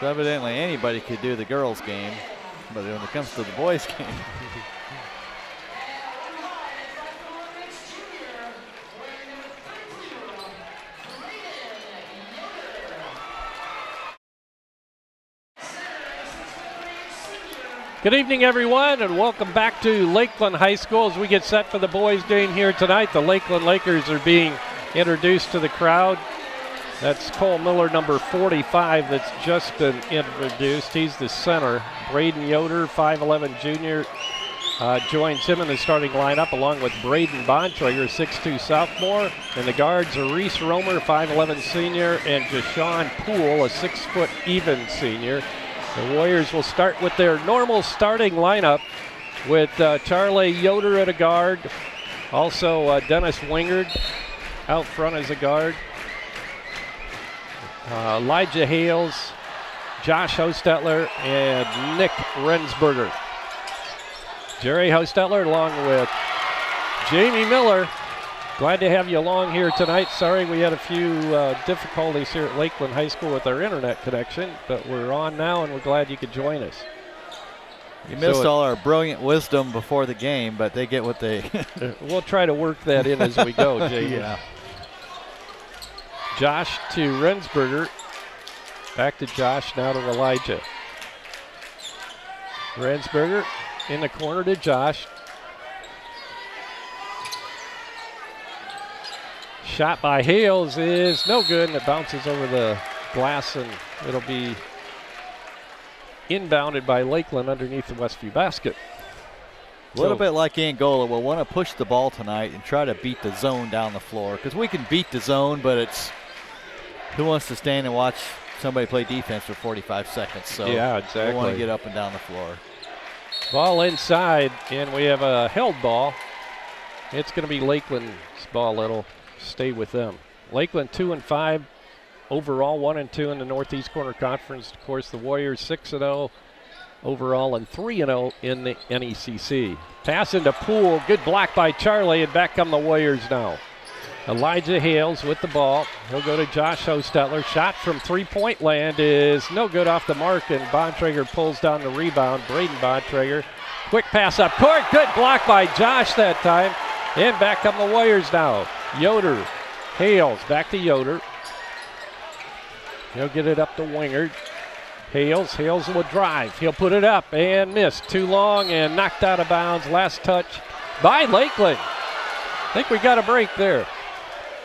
So evidently anybody could do the girls' game, but when it comes to the boys' game. Good evening, everyone, and welcome back to Lakeland High School as we get set for the boys' game here tonight. The Lakeland Lakers are being introduced to the crowd. That's Cole Miller, number 45, that's just been introduced. He's the center. Braden Yoder, 5'11 junior, joins him in the starting lineup along with Braden Bontrager, 6'2 sophomore. And the guards are Reese Romer, 5'11 senior, and Jashawn Poole, a 6' even senior. The Warriors will start with their normal starting lineup with Charlie Yoder at a guard. Also Dennis Wingard out front as a guard. Elijah Hales, Josh Hostetler, and Nick Rensberger. Jerry Hostetler along with Jamie Miller. Glad to have you along here tonight. Sorry we had a few difficulties here at Lakeland High School with our internet connection, but we're on now and we're glad you could join us. You missed all our brilliant wisdom before the game, but they get what they... We'll try to work that in as we go, Jay. Yeah. Josh to Rensberger. Back to Josh, now to Elijah. Rensberger in the corner to Josh. Shot by Hales is no good, and it bounces over the glass, and it'll be inbounded by Lakeland underneath the Westview basket. A little bit like Angola, we'll want to push the ball tonight and try to beat the zone down the floor, because we can beat the zone, but it's who wants to stand and watch somebody play defense for 45 seconds. So yeah, exactly. We want to get up and down the floor. Ball inside, and we have a held ball. It's going to be Lakeland's ball. It'll stay with them. Lakeland 2-5 overall, 1-2 in the Northeast Corner Conference. Of course, the Warriors 6-0 overall and 3-0 in the NECC. Pass into Poole, good block by Charlie, and back come the Warriors now. Elijah Hales with the ball. He'll go to Josh Hostetler. Shot from three-point land is no good, off the mark, and Bontrager pulls down the rebound. Braden Bontrager. Quick pass up court. Good block by Josh that time. And back come the Warriors now. Yoder, Hales, back to Yoder. He'll get it up to Wingard. Hales will drive. He'll put it up and miss. Too long and knocked out of bounds. Last touch by Lakeland. I think we got a break there.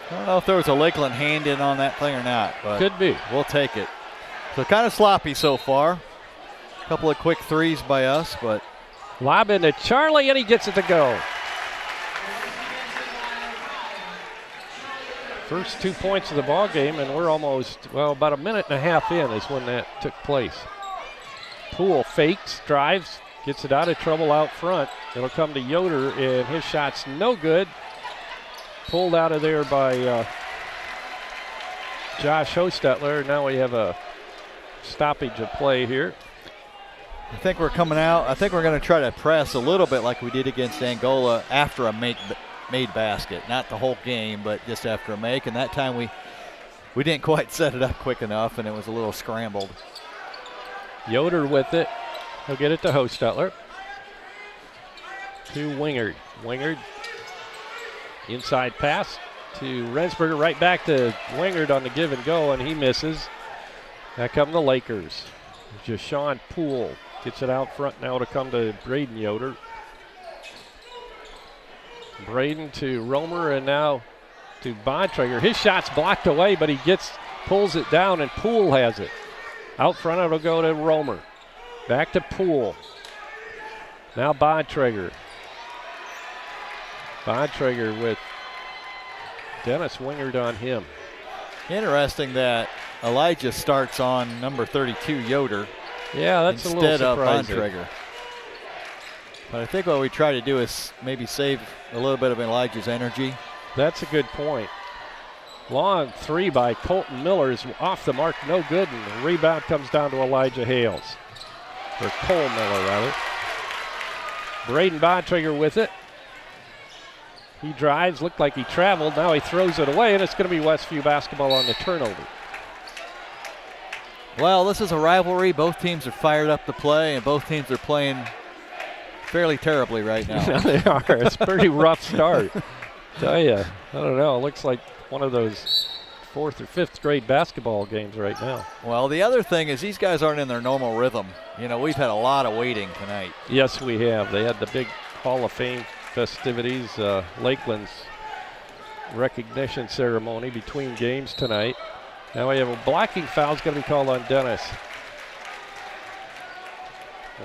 I don't know if there was a Lakeland hand in on that thing or not, but could be. We'll take it. So kind of sloppy so far. A couple of quick threes by us, but lob into Charlie, and he gets it to go. First 2 points of the ball game, and we're almost, well, about a minute and a half in is when that took place. Poole fakes, drives, gets it out of trouble out front. It'll come to Yoder, and his shot's no good. Pulled out of there by Josh Hostetler. Now we have a stoppage of play here. I think we're coming out. I think we're going to try to press a little bit like we did against Angola after a made basket. Not the whole game, but just after a make. And that time we didn't quite set it up quick enough, and it was a little scrambled. Yoder with it. He'll get it to Hostetler. To Wingard. Wingard. Inside pass to Rensberger, right back to Wingard on the give and go, and he misses. Back come the Lakers. Jashawn Poole gets it out front now to come to Braden Yoder. Braden to Romer, and now to Bontrager. His shot's blocked away, but he pulls it down, and Poole has it. Out front it'll go to Romer. Back to Poole. Now Bontrager. Bontrager with Dennis Wingard on him. Interesting that Elijah starts on number 32, Yoder. Yeah, that's a little surprising. Instead of Bontrager. But I think what we try to do is maybe save a little bit of Elijah's energy. That's a good point. Long three by Colton Miller is off the mark, no good, and the rebound comes down to Elijah Hales. Or Cole Miller, rather. Braden Bontrager with it. He drives, looked like he traveled. Now he throws it away, and it's going to be Westview basketball on the turnover. Well, this is a rivalry. Both teams are fired up to play, and both teams are playing fairly terribly right now. They are. It's a pretty rough start. Tell you, I don't know. It looks like one of those 4th or 5th grade basketball games right now. Well, the other thing is these guys aren't in their normal rhythm. You know, we've had a lot of waiting tonight. Yes, we have. They had the big Hall of Fame festivities, Lakeland's recognition ceremony between games tonight. Now we have a blocking foul is going to be called on Dennis.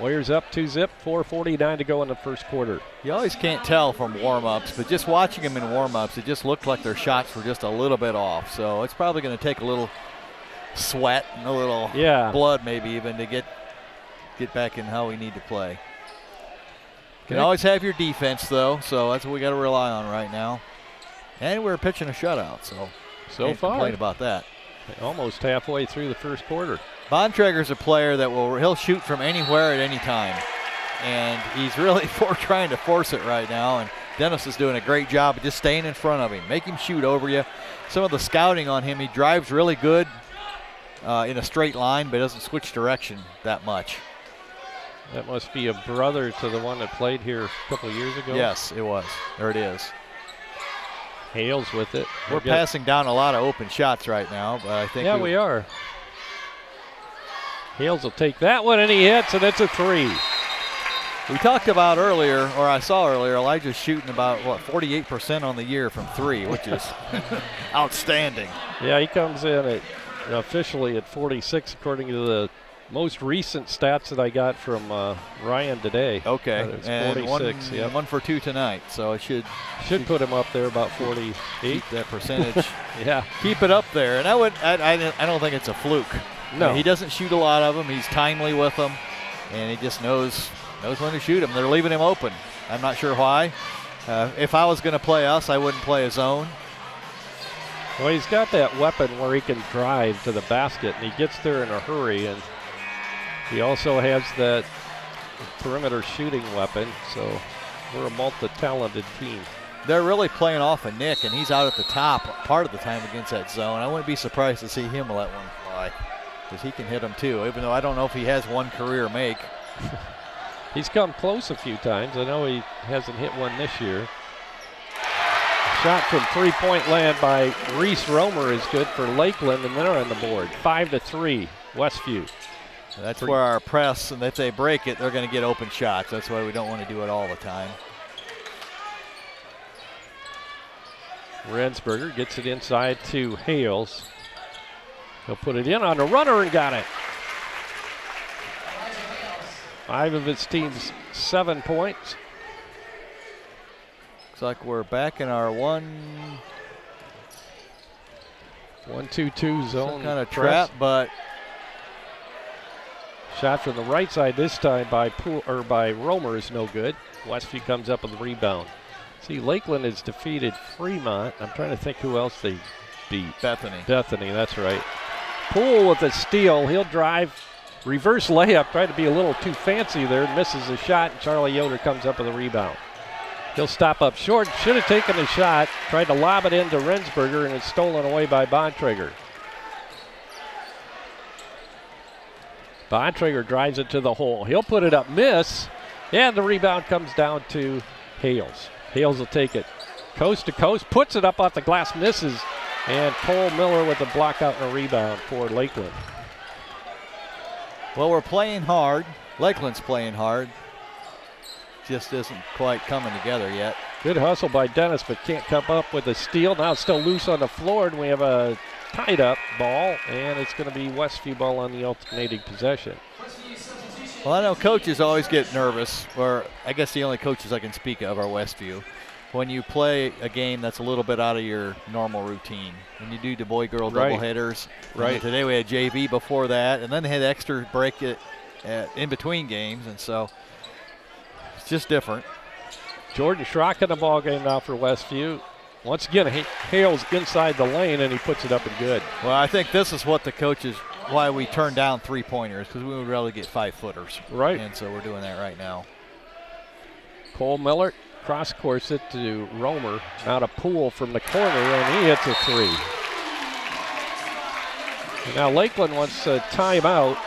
Warriors up 2-zip, 4:49 to go in the first quarter. You always can't tell from warm-ups, but just watching them in warm-ups, it just looked like their shots were just a little bit off. So it's probably going to take a little sweat and a little blood maybe even to get back in how we need to play. Can always have your defense, though, so that's what we got to rely on right now. And we're pitching a shutout, so far complain about that. Almost halfway through the first quarter. Bontrager's a player that he'll shoot from anywhere at any time, and he's really trying to force it right now. And Dennis is doing a great job of just staying in front of him, make him shoot over you. Some of the scouting on him, he drives really good in a straight line, but doesn't switch direction that much. That must be a brother to the one that played here a couple of years ago. Yes, it was. There it is. Hales with it. We're passing down a lot of open shots right now, but I think we are. Hales will take that one, and he hits, and it's a 3. We talked about earlier, or I saw earlier, Elijah's shooting about, 48% on the year from 3, which is outstanding. Yeah, he comes in officially at 46, according to the most recent stats that I got from Ryan today. Okay, and 46, one for 2 tonight, so it should put him up there about 48. Keep that percentage. Yeah, keep it up there, and I don't think it's a fluke. No, I mean, he doesn't shoot a lot of them. He's timely with them, and he just knows when to shoot them. They're leaving him open. I'm not sure why. If I was going to play us, I wouldn't play a zone. Well, he's got that weapon where he can drive to the basket, and he gets there in a hurry, and he also has that perimeter shooting weapon, so we're a multi-talented team. They're really playing off of Nick, and he's out at the top part of the time against that zone. I wouldn't be surprised to see him let one fly, because he can hit them too, even though I don't know if he has one career make. He's come close a few times. I know he hasn't hit one this year. Shot from three-point land by Reese Romer is good for Lakeland, and they're on the board. 5-3, Westview. That's where our press, and if they break it, they're going to get open shots. That's why we don't want to do it all the time. Rensberger gets it inside to Hales. He'll put it in on a runner and got it. 5 of his team's 7 points. Looks like we're back in our 1-2-2 zone. Some kind of trap, but shot from the right side this time by Romer is no good. Westview comes up with the rebound. See, Lakeland has defeated Fremont. I'm trying to think who else they beat. Bethany, that's right. Poole with a steal. He'll drive, reverse layup, try to be a little too fancy there, misses the shot, and Charlie Yoder comes up with a rebound. He'll stop up short, should have taken the shot, tried to lob it into Rensberger, and it's stolen away by Bontrager. Bontrager drives it to the hole. He'll put it up, miss, and the rebound comes down to Hales. Hales will take it coast to coast, puts it up off the glass, misses, and Cole Miller with a block out and a rebound for Lakeland. Well, we're playing hard. Lakeland's playing hard. Just isn't quite coming together yet. Good hustle by Dennis, but can't come up with a steal. Now it's still loose on the floor, and we have a tied up ball, and it's going to be Westview ball on the alternating possession. Well, I know coaches always get nervous, or I guess the only coaches I can speak of are Westview, when you play a game that's a little bit out of your normal routine. When you do the boy-girl doubleheaders. Right. Today we had JV before that, and then they had extra break in between games, and so it's just different. Jordan Schrock in the ball game now for Westview. Once again, Hales inside the lane, and he puts it up and good. Well, I think this is what the coaches, why we turned down three-pointers, because we would rather get 5-footers. Right. And so we're doing that right now. Cole Miller cross-course it to Romer. Now to Poole from the corner, and he hits a 3. And now Lakeland wants a timeout.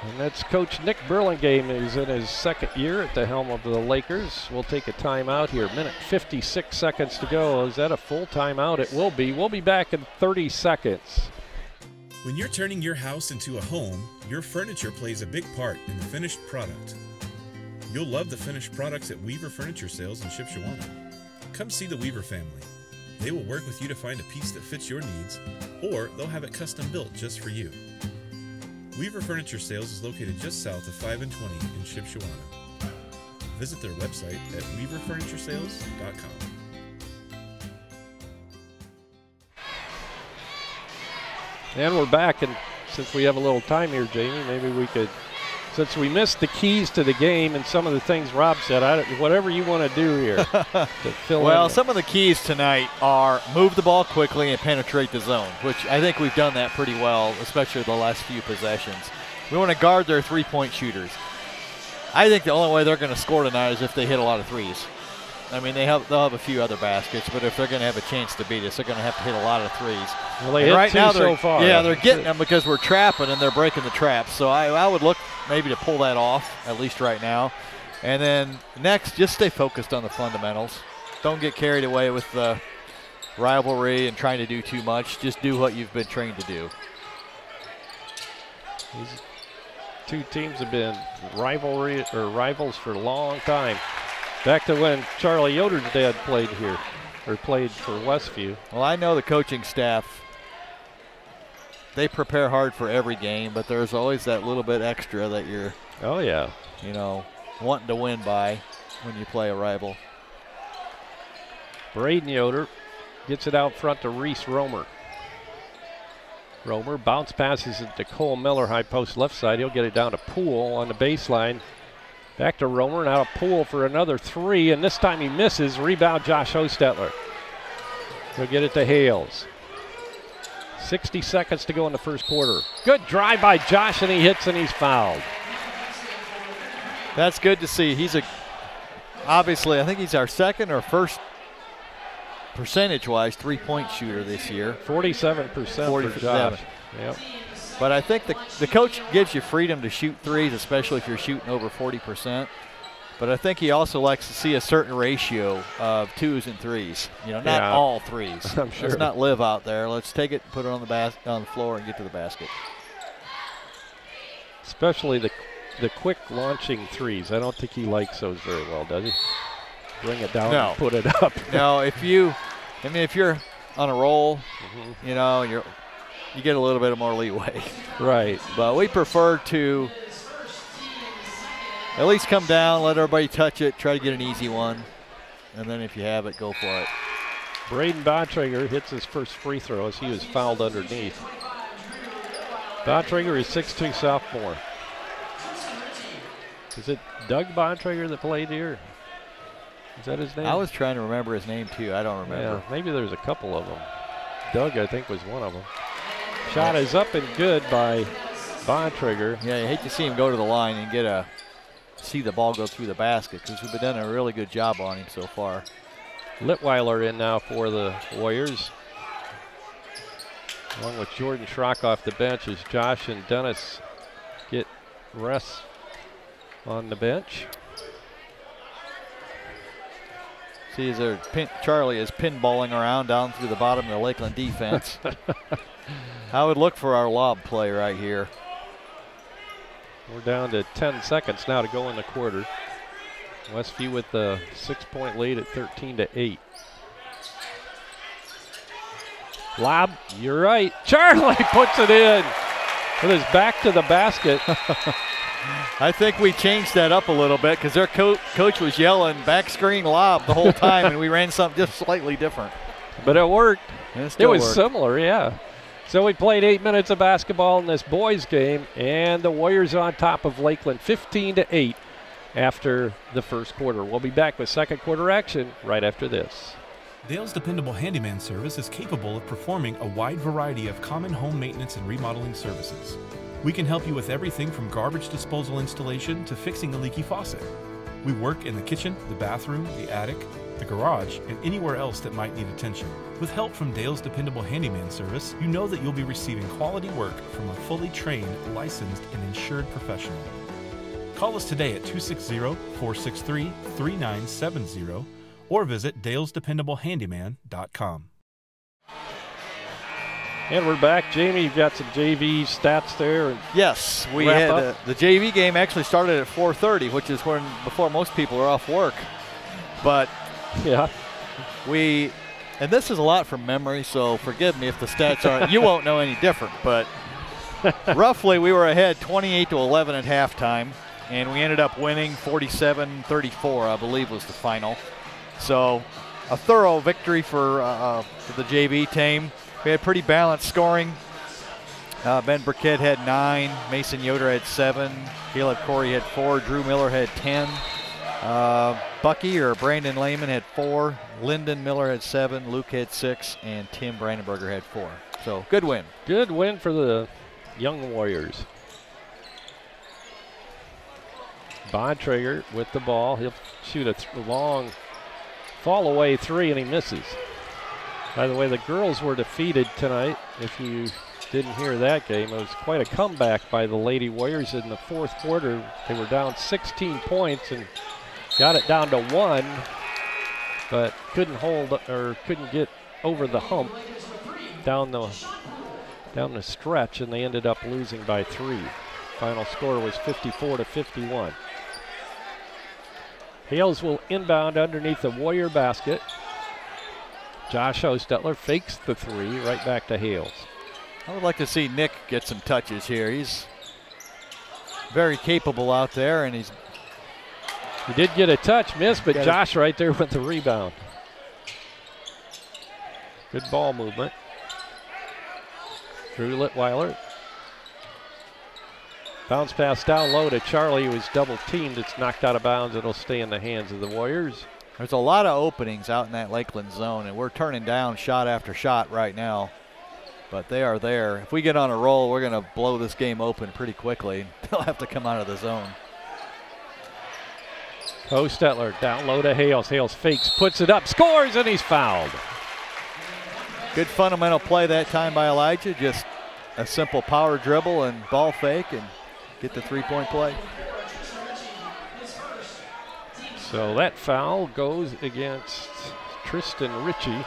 And that's Coach Nick Burlingame, who's in his second year at the helm of the Lakers. We'll take a timeout here. Minute 56 seconds to go. Is that a full timeout? It will be. We'll be back in 30 seconds. When you're turning your house into a home, your furniture plays a big part in the finished product. You'll love the finished products at Weaver Furniture Sales in Shipshewana. Come see the Weaver family. They will work with you to find a piece that fits your needs, or they'll have it custom built just for you. Weaver Furniture Sales is located just south of 5 and 20 in Shipshewana. Visit their website at weaverfurnituresales.com. And we're back, and since we have a little time here, Jamie, maybe we could, since we missed the keys to the game and some of the things Rob said, whatever you want to do here to fill well, in. Some of the keys tonight are move the ball quickly and penetrate the zone, which I think we've done that pretty well, especially the last few possessions. We want to guard their three-point shooters. I think the only way they're going to score tonight is if they hit a lot of threes. I mean, they'll have a few other baskets, but if they're going to have a chance to beat us, they're going to have to hit a lot of threes. Well, they hit right two now so far. Yeah, they're getting them because we're trapping and they're breaking the traps. So I would look maybe to pull that off, at least right now. And then next, just stay focused on the fundamentals. Don't get carried away with the rivalry and trying to do too much. Just do what you've been trained to do. These two teams have been rivals for a long time. Back to when Charlie Yoder's dad played here, or played for Westview. Well, I know the coaching staff, they prepare hard for every game, but there's always that little bit extra that you're, wanting to win by when you play a rival. Braden Yoder gets it out front to Reese Romer. Romer bounce passes it to Cole Miller, high post left side. He'll get it down to Poole on the baseline. Back to Romer, now to Poole for another three, and this time he misses. Rebound, Josh Hostetler. He'll get it to Hales. 60 seconds to go in the first quarter. Good drive by Josh, and he hits, and he's fouled. That's good to see. Obviously, I think he's our second or first percentage-wise three-point shooter this year. 47% for Josh. Yep. But I think the coach gives you freedom to shoot threes, especially if you're shooting over 40%. But I think he also likes to see a certain ratio of twos and threes. Not all threes. I'm sure. Let's not live out there. Let's take it, put it on the floor, and get to the basket. Especially the quick launching threes. I don't think he likes those very well, does he? Bring it down and put it up. No, if you're on a roll, you get a little bit more leeway. Right. But we prefer to at least come down, let everybody touch it, try to get an easy one, and then if you have it, go for it. Braden Bontrager hits his first free throw as he was fouled underneath. Bontrager is 6'2" sophomore. Is it Doug Bontrager that played here? Is that his name? I was trying to remember his name too. I don't remember. Yeah, maybe there's a couple of them. Doug, I think, was one of them. Shot is up and good by Bontrager. Yeah, you hate to see him go to the line and see the ball go through the basket because we've been doing a really good job on him so far. Litweiler in now for the Warriors, along with Jordan Schrock off the bench as Josh and Dennis get rest on the bench. See, Charlie is pinballing around down through the bottom of the Lakeland defense. I would look for our lob play right here. We're down to 10 seconds now to go in the quarter. Westview with the 6-point lead at 13-8. Lob, you're right. Charlie puts it in with his back to the basket. I think we changed that up a little bit because their coach was yelling back screen lob the whole time, and we ran something just slightly different. But it worked. It was worked. Similar, yeah. So we played 8 minutes of basketball in this boys game, and the Warriors on top of Lakeland 15-8 after the first quarter. We'll be back with second quarter action right after this. Dale's Dependable Handyman Service is capable of performing a wide variety of common home maintenance and remodeling services. We can help you with everything from garbage disposal installation to fixing a leaky faucet. We work in the kitchen, the bathroom, the attic, the garage, and anywhere else that might need attention. With help from Dale's Dependable Handyman Service, you know that you'll be receiving quality work from a fully trained, licensed, and insured professional. Call us today at 260-463-3970 or visit dalesdependablehandyman.com. And we're back. Jamie, you've got some JV stats there. Yes, we had the JV game actually started at 4:30, which is when before most people are off work. But yeah, and this is a lot from memory, so forgive me if the stats aren't. You won't know any different, but roughly we were ahead 28-11 at halftime, and we ended up winning 47-34, I believe was the final. So a thorough victory for the JV team. We had pretty balanced scoring. Ben Burkett had 9, Mason Yoder had 7, Caleb Corey had 4, Drew Miller had 10, Bucky or Brandon Lehman had 4, Lyndon Miller had 7, Luke had 6, and Tim Brandenberger had 4. So good win. Good win for the young Warriors. Bontrager with the ball. He'll shoot a long fall away 3 and he misses. By the way, the girls were defeated tonight. If you didn't hear that game, it was quite a comeback by the Lady Warriors in the fourth quarter. They were down 16 points and got it down to 1, but couldn't get over the hump down the stretch, and they ended up losing by 3. Final score was 54-51. Hales will inbound underneath the Warrior basket. Josh Hostetler fakes the 3 right back to Hales. I would like to see Nick get some touches here. He's very capable out there, and he did get a touch, missed, but Josh right there with the rebound. Good ball movement. Drew Litweiler. Bounce pass down low to Charlie, who was double teamed. It's knocked out of bounds. It'll stay in the hands of the Warriors. There's a lot of openings out in that Lakeland zone, and we're turning down shot after shot right now. But they are there. If we get on a roll, we're going to blow this game open pretty quickly. They'll have to come out of the zone. Hostetler down low to Hales. Hales fakes, puts it up, scores, and he's fouled. Good fundamental play that time by Elijah. Just a simple power dribble and ball fake and get the 3-point play. So that foul goes against Tristan Ritchie.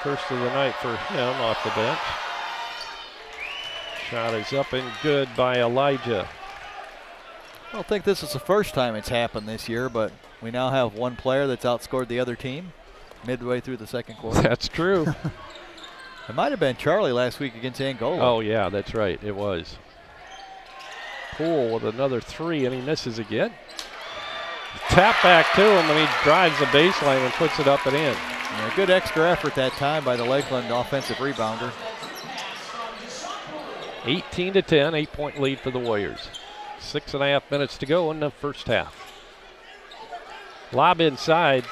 First of the night for him off the bench. Shot is up and good by Elijah. I don't think this is the first time it's happened this year, but we now have one player that's outscored the other team midway through the second quarter. That's true. It might have been Charlie last week against Angola. Oh, yeah, that's right. It was. Poole with another 3, and he misses again. Tap back to him, and he drives the baseline and puts it up and in. Yeah, good extra effort that time by the Lakeland offensive rebounder. 18-10, 8-point lead for the Warriors. 6.5 minutes to go in the first half. Lob inside,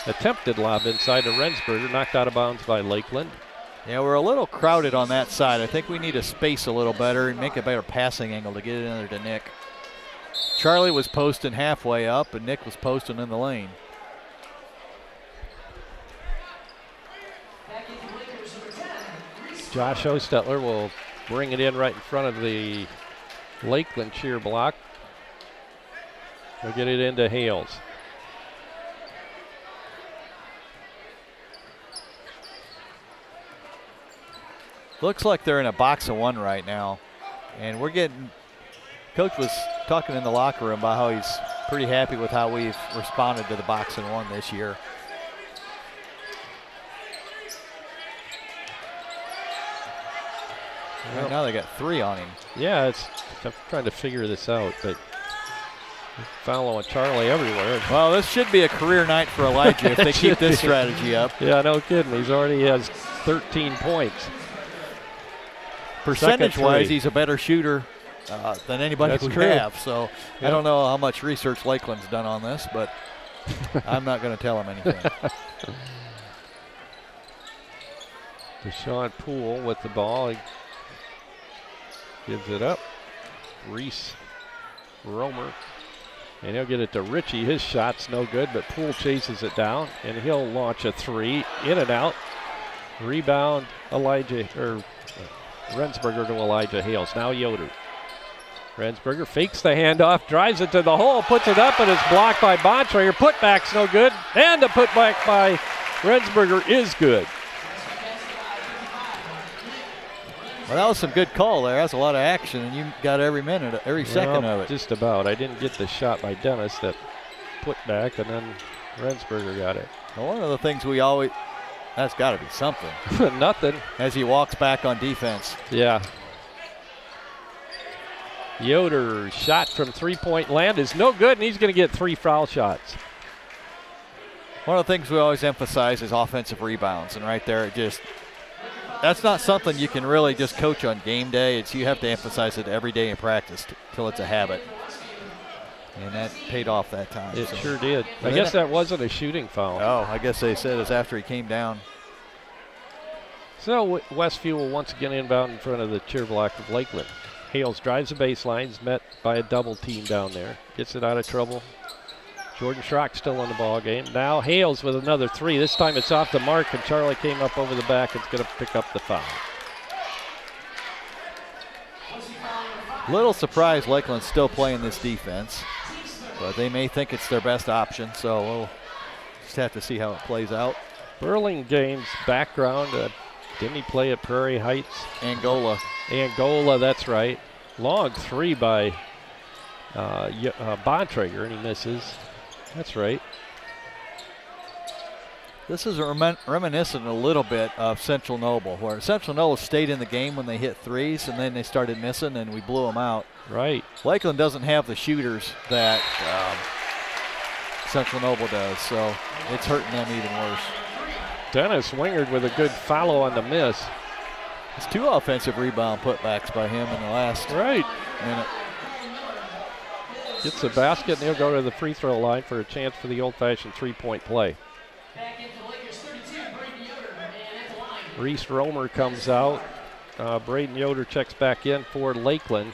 attempted lob inside to Rensberger, knocked out of bounds by Lakeland. Yeah, we're a little crowded on that side. I think we need to space a little better and make a better passing angle to get it in there to Nick. Charlie was posting halfway up, and Nick was posting in the lane. Josh Hostetler will bring it in right in front of the Lakeland cheer block. He'll get it into Hales. Looks like they're in a box of 1 right now. And we're getting, Coach was talking in the locker room about how he's pretty happy with how we've responded to the box of 1 this year. Right now they got 3 on him. Yeah, I'm trying to figure this out, but following Charlie everywhere. Well, this should be a career night for Elijah if they keep this strategy up. Yeah, no kidding. He's already has 13 points. Percentage-wise, he's a better shooter than anybody we have. So yep. I don't know how much research Lakeland's done on this, but I'm not going to tell him anything. Deshaun Poole with the ball. He gives it up. Reese Romer And he'll get it to Ritchie. His shot's no good, but Poole chases it down, and he'll launch a three. In and out. Rebound, Rensberger to Elijah Hales. Now Yoder. Rensberger fakes the handoff, drives it to the hole, puts it up, and it's blocked by Bontrager. Putback's no good, and the putback by Rensberger is good. Well, that was some good call there. That's a lot of action, and you got every minute, every second of it. Just about. I didn't get the shot by Dennis that put back, and then Rensberger got it. Well, one of the things we always, that's got to be something. Nothing. As he walks back on defense. Yeah. Yoder shot from three-point land is no good, and he's going to get 3 foul shots. One of the things we always emphasize is offensive rebounds, and right there, it just, that's not something you can really just coach on game day. It's you have to emphasize it every day in practice till it's a habit. And that paid off that time. It sure did. I guess that wasn't a shooting foul. Oh, I guess they said it's after he came down. So Westview will once again inbound in front of the cheer block of Lakeland. Hales drives the baseline, is met by a double team down there. Gets it out of trouble. Jordan Schrock still in the ball game. Now Hales with another 3. This time it's off the mark, and Charlie came up over the back and is going to pick up the foul. Little surprised Lakeland's still playing this defense, but they may think it's their best option, so we'll just have to see how it plays out. Burlingame's background, didn't he play at Prairie Heights? Angola, that's right. Long 3 by Bontrager, and he misses. That's right. This is reminiscent a little bit of Central Noble, where Central Noble stayed in the game when they hit threes, and then they started missing, and we blew them out. Right. Lakeland doesn't have the shooters that Central Noble does, so it's hurting them even worse. Dennis Wingard with a good follow on the miss. It's 2 offensive rebound putbacks by him in the last minute. Gets the basket, and he'll go to the free throw line for a chance for the old-fashioned 3-point play. Reese Romer comes out. Braden Yoder checks back in for Lakeland.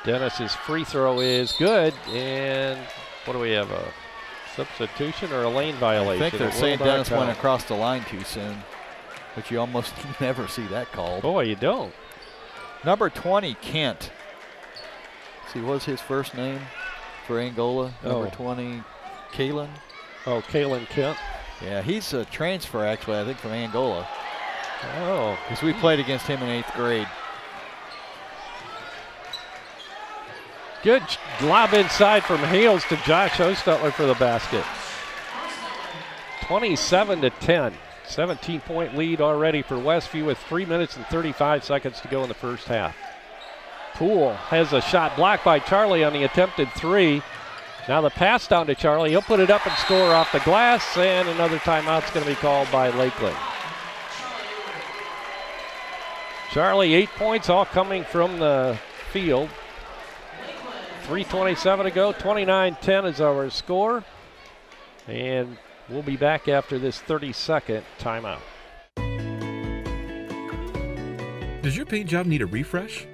Dennis's free throw is good, and what do we have, a substitution or a lane violation? I think they're saying Dennis went across the line too soon, but you almost never see that called. Boy, you don't. Number 20, Kent. See, what's his first name for Angola? Number 20, Kalen. Oh, Kalen Kent. Yeah, he's a transfer, actually, I think, from Angola. Oh. Because we played against him in 8th grade. Good lob inside from Hales to Josh Ostutler for the basket. 27-10. 17-point lead already for Westview with 3 minutes and 35 seconds to go in the first half. Poole has a shot blocked by Charlie on the attempted 3. Now the pass down to Charlie. He'll put it up and score off the glass, and another timeout's going to be called by Lakeland. Charlie, 8 points, all coming from the field. 3:27 to go. 29-10 is our score. And we'll be back after this 30-second timeout. Does your paint job need a refresh?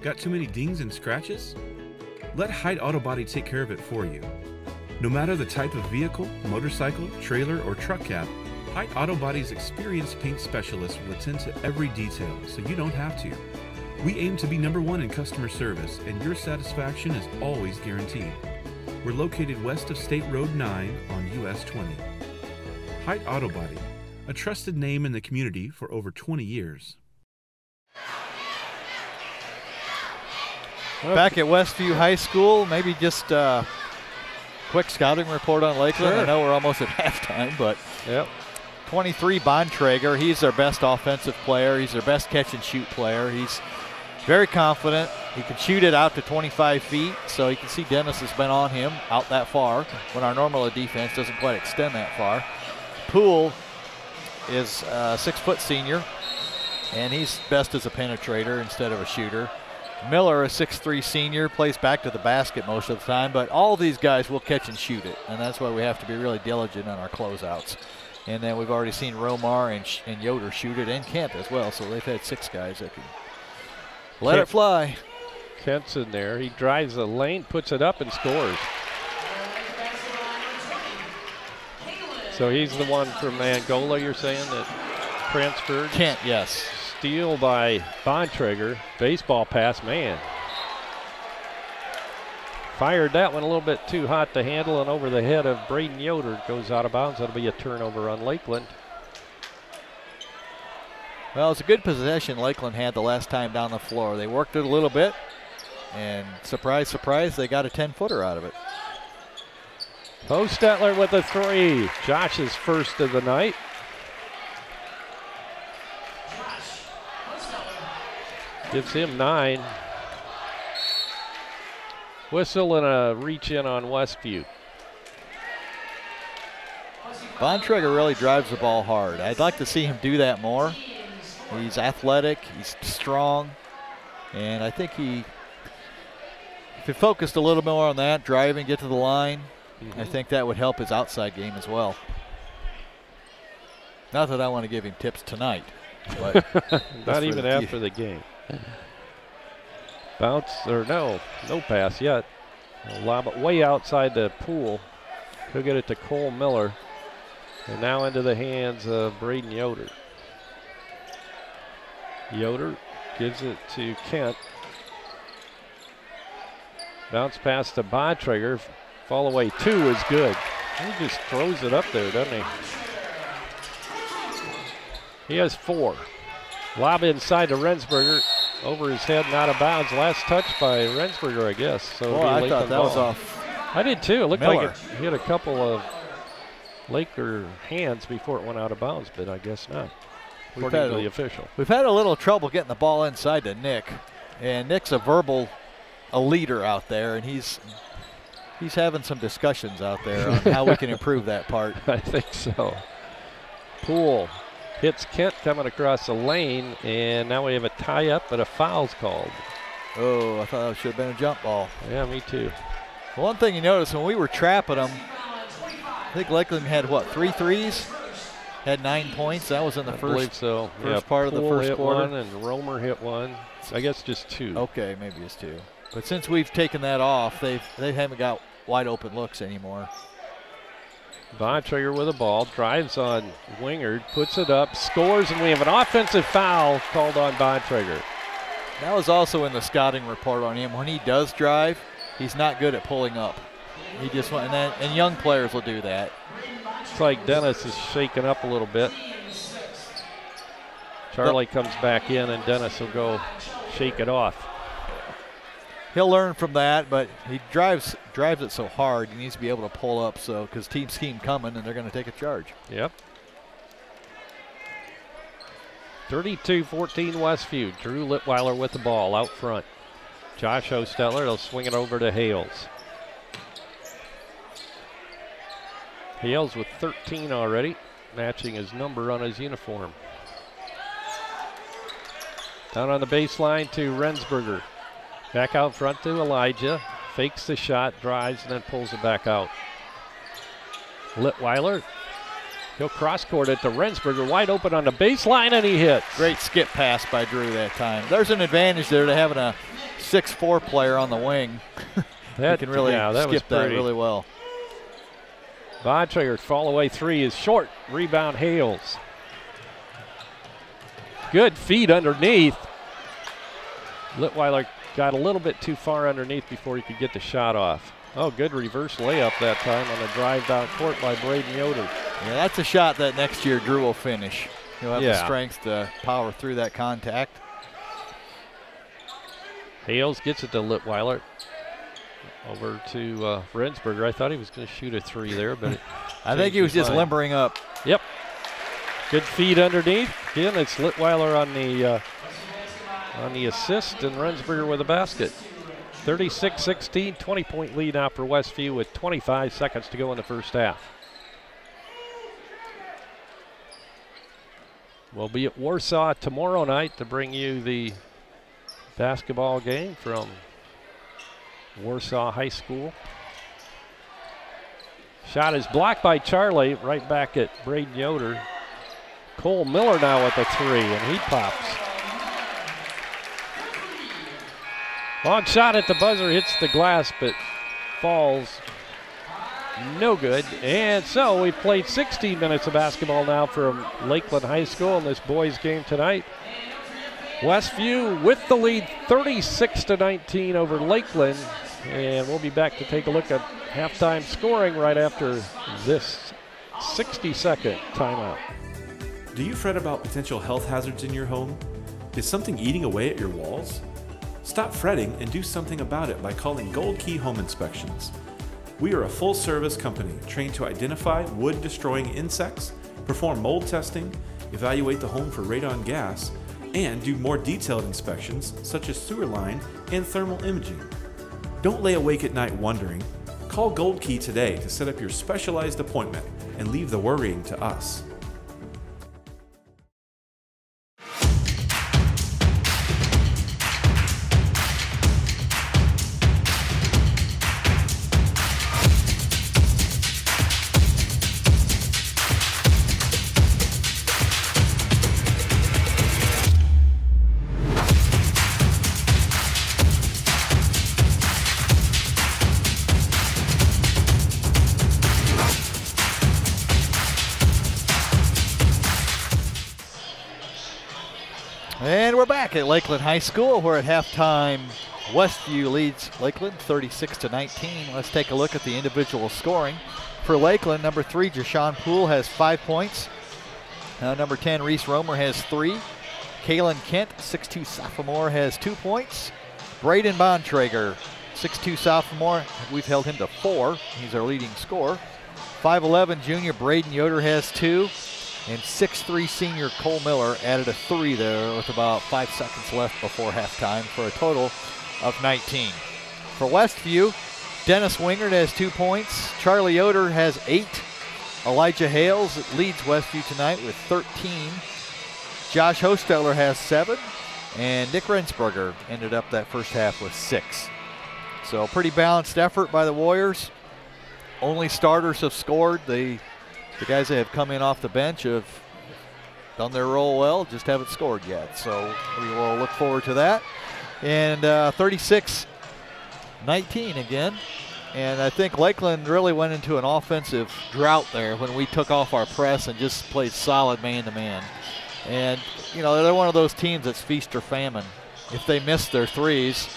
Got too many dings and scratches? Let Height Auto Body take care of it for you. No matter the type of vehicle, motorcycle, trailer, or truck cab, Height Auto Body's experienced paint specialists will attend to every detail so you don't have to. We aim to be #1 in customer service, and your satisfaction is always guaranteed. We're located west of State Road 9 on US 20. Height Auto Body, a trusted name in the community for over 20 years. Back at Westview High School, maybe just a quick scouting report on Lakeland. Sure. I know we're almost at halftime, but Yep. 23, Bontrager, he's their best offensive player. He's their best catch-and-shoot player. He's very confident. He can shoot it out to 25 feet, so you can see Dennis has been on him out that far when our normal defense doesn't quite extend that far. Poole is a 6-foot senior, and he's best as a penetrator instead of a shooter. Miller, a 6'3" senior, plays back to the basket most of the time, but all these guys will catch and shoot it, and that's why we have to be really diligent on our closeouts. And then we've already seen Romar and Yoder shoot it, and Kent as well, so they've had 6 guys that can Let it fly. Kent's in there. He drives the lane, puts it up, and scores. So he's the one from Angola, you're saying, that transferred? Kent, yes. Steal by Bontrager. Baseball pass, man. Fired that one a little bit too hot to handle, and over the head of Braden Yoder. Goes out of bounds. That'll be a turnover on Lakeland. Well, it's a good possession Lakeland had the last time down the floor. They worked it a little bit, and surprise, surprise, they got a 10-footer out of it. Hostetler with a 3. Josh's first of the night. Gives him 9. Whistle and a reach in on Westview. Bontrager really drives the ball hard. I'd like to see him do that more. He's athletic, he's strong, and I think if he focused a little more on that, driving, get to the line, I think that would help his outside game as well. Not that I want to give him tips tonight, but not even after the game. Bounce, or no pass yet. Lob it way outside the pool. He'll get it to Cole Miller. And now into the hands of Braden Yoder. Yoder gives it to Kent. Bounce pass to Bontrager. Fall away 2 is good. He just throws it up there, doesn't he? He has 4. Lob inside to Rensberger. Over his head and out of bounds. Last touch by Rensberger, I guess. So I thought that was off. I did too. It looked Miller. like it hit a couple of Laker hands before it went out of bounds, but I guess not. According to the official. We've had a little trouble getting the ball inside to Nick. And Nick's a leader out there, and he's having some discussions out there on how we can improve that part. I think so. Poole hits Kent coming across the lane, and now we have a tie-up, but a foul's called. Oh, I thought that should have been a jump ball. Yeah, me too. Well, one thing you notice, when we were trapping them, I think Lakeland had, 3 threes? Had 9 points. That was in the first part of the first quarter. One and Romer hit one. I guess just 2. Okay, maybe it's 2. But since we've taken that off, they haven't got wide open looks anymore. Bontrager with the ball, drives on Wingard, puts it up, scores, and we have an offensive foul called on Bontrager. That was also in the scouting report on him. When he does drive, he's not good at pulling up. He just and young players will do that. It's like Dennis is shaken up a little bit. Charlie comes back in, and Dennis will go shake it off. He'll learn from that, but he drives it so hard, he needs to be able to pull up, so because team scheme coming and they're going to take a charge. Yep. 32-14 Westview. Drew Litweiler with the ball out front. Josh Hostetler, they'll swing it over to Hales. Hales with 13 already, matching his number on his uniform. Down on the baseline to Rensberger. Back out front to Elijah. Fakes the shot, drives, and then pulls it back out. Litweiler. He'll cross-court it to Rensberger. Wide open on the baseline, and he hits. Great skip pass by Drew that time. There's an advantage there to having a 6'4" player on the wing. He can really skip that really well. Bontrager fall away 3 is short. Rebound Hales. Good feed underneath. Litweiler got a little bit too far underneath before he could get the shot off. Oh, good reverse layup that time on a drive down court by Braden Yoder. Yeah, that's a shot that next year Drew will finish. He'll have the strength to power through that contact. Hales gets it to Litweiler. Over to Rensberger. I thought he was going to shoot a 3 there, but I think he was just limbering up. Yep. Good feed underneath. Again, it's Litweiler on the assist, and Rensberger with a basket. 36-16, 20-point lead now for Westview with 25 seconds to go in the first half. We'll be at Warsaw tomorrow night to bring you the basketball game from Warsaw High School. Shot is blocked by Charlie, right back at Braden Yoder. Cole Miller now with a 3, and he pops. Long shot at the buzzer, hits the glass, but falls. No good. And so we've played 16 minutes of basketball now from Lakeland High School in this boys game tonight. Westview with the lead 36-19 over Lakeland. And we'll be back to take a look at halftime scoring right after this 60-second timeout. Do you fret about potential health hazards in your home? Is something eating away at your walls? Stop fretting and do something about it by calling Gold Key Home Inspections. We are a full-service company trained to identify wood-destroying insects, perform mold testing, evaluate the home for radon gas, and do more detailed inspections such as sewer line and thermal imaging. Don't lay awake at night wondering. Call Gold Key today to set up your specialized appointment and leave the worrying to us. And we're back at Lakeland High School, where at halftime Westview leads Lakeland 36-19. Let's take a look at the individual scoring. For Lakeland, number 3, Jashawn Poole has 5 points. Number 10, Reese Romer has 3. Kaylin Kent, 6'2 sophomore, has 2 points. Braden Bontrager, 6'2 sophomore, we've held him to 4. He's our leading scorer. 5'11 junior Braden Yoder has 2. And 6'3 senior Cole Miller added a 3 there with about 5 seconds left before halftime for a total of 19. For Westview, Dennis Wingard has 2 points. Charlie Yoder has 8. Elijah Hales leads Westview tonight with 13. Josh Hosteller has 7. And Nick Rensberger ended up that first half with 6. So pretty balanced effort by the Warriors. Only starters have scored. The guys that have come in off the bench have done their role well, just haven't scored yet. So we will look forward to that. And 36-19 again. And I think Lakeland really went into an offensive drought there when we took off our press and just played solid man-to-man. And, you know, they're one of those teams that's feast or famine. If they miss their threes,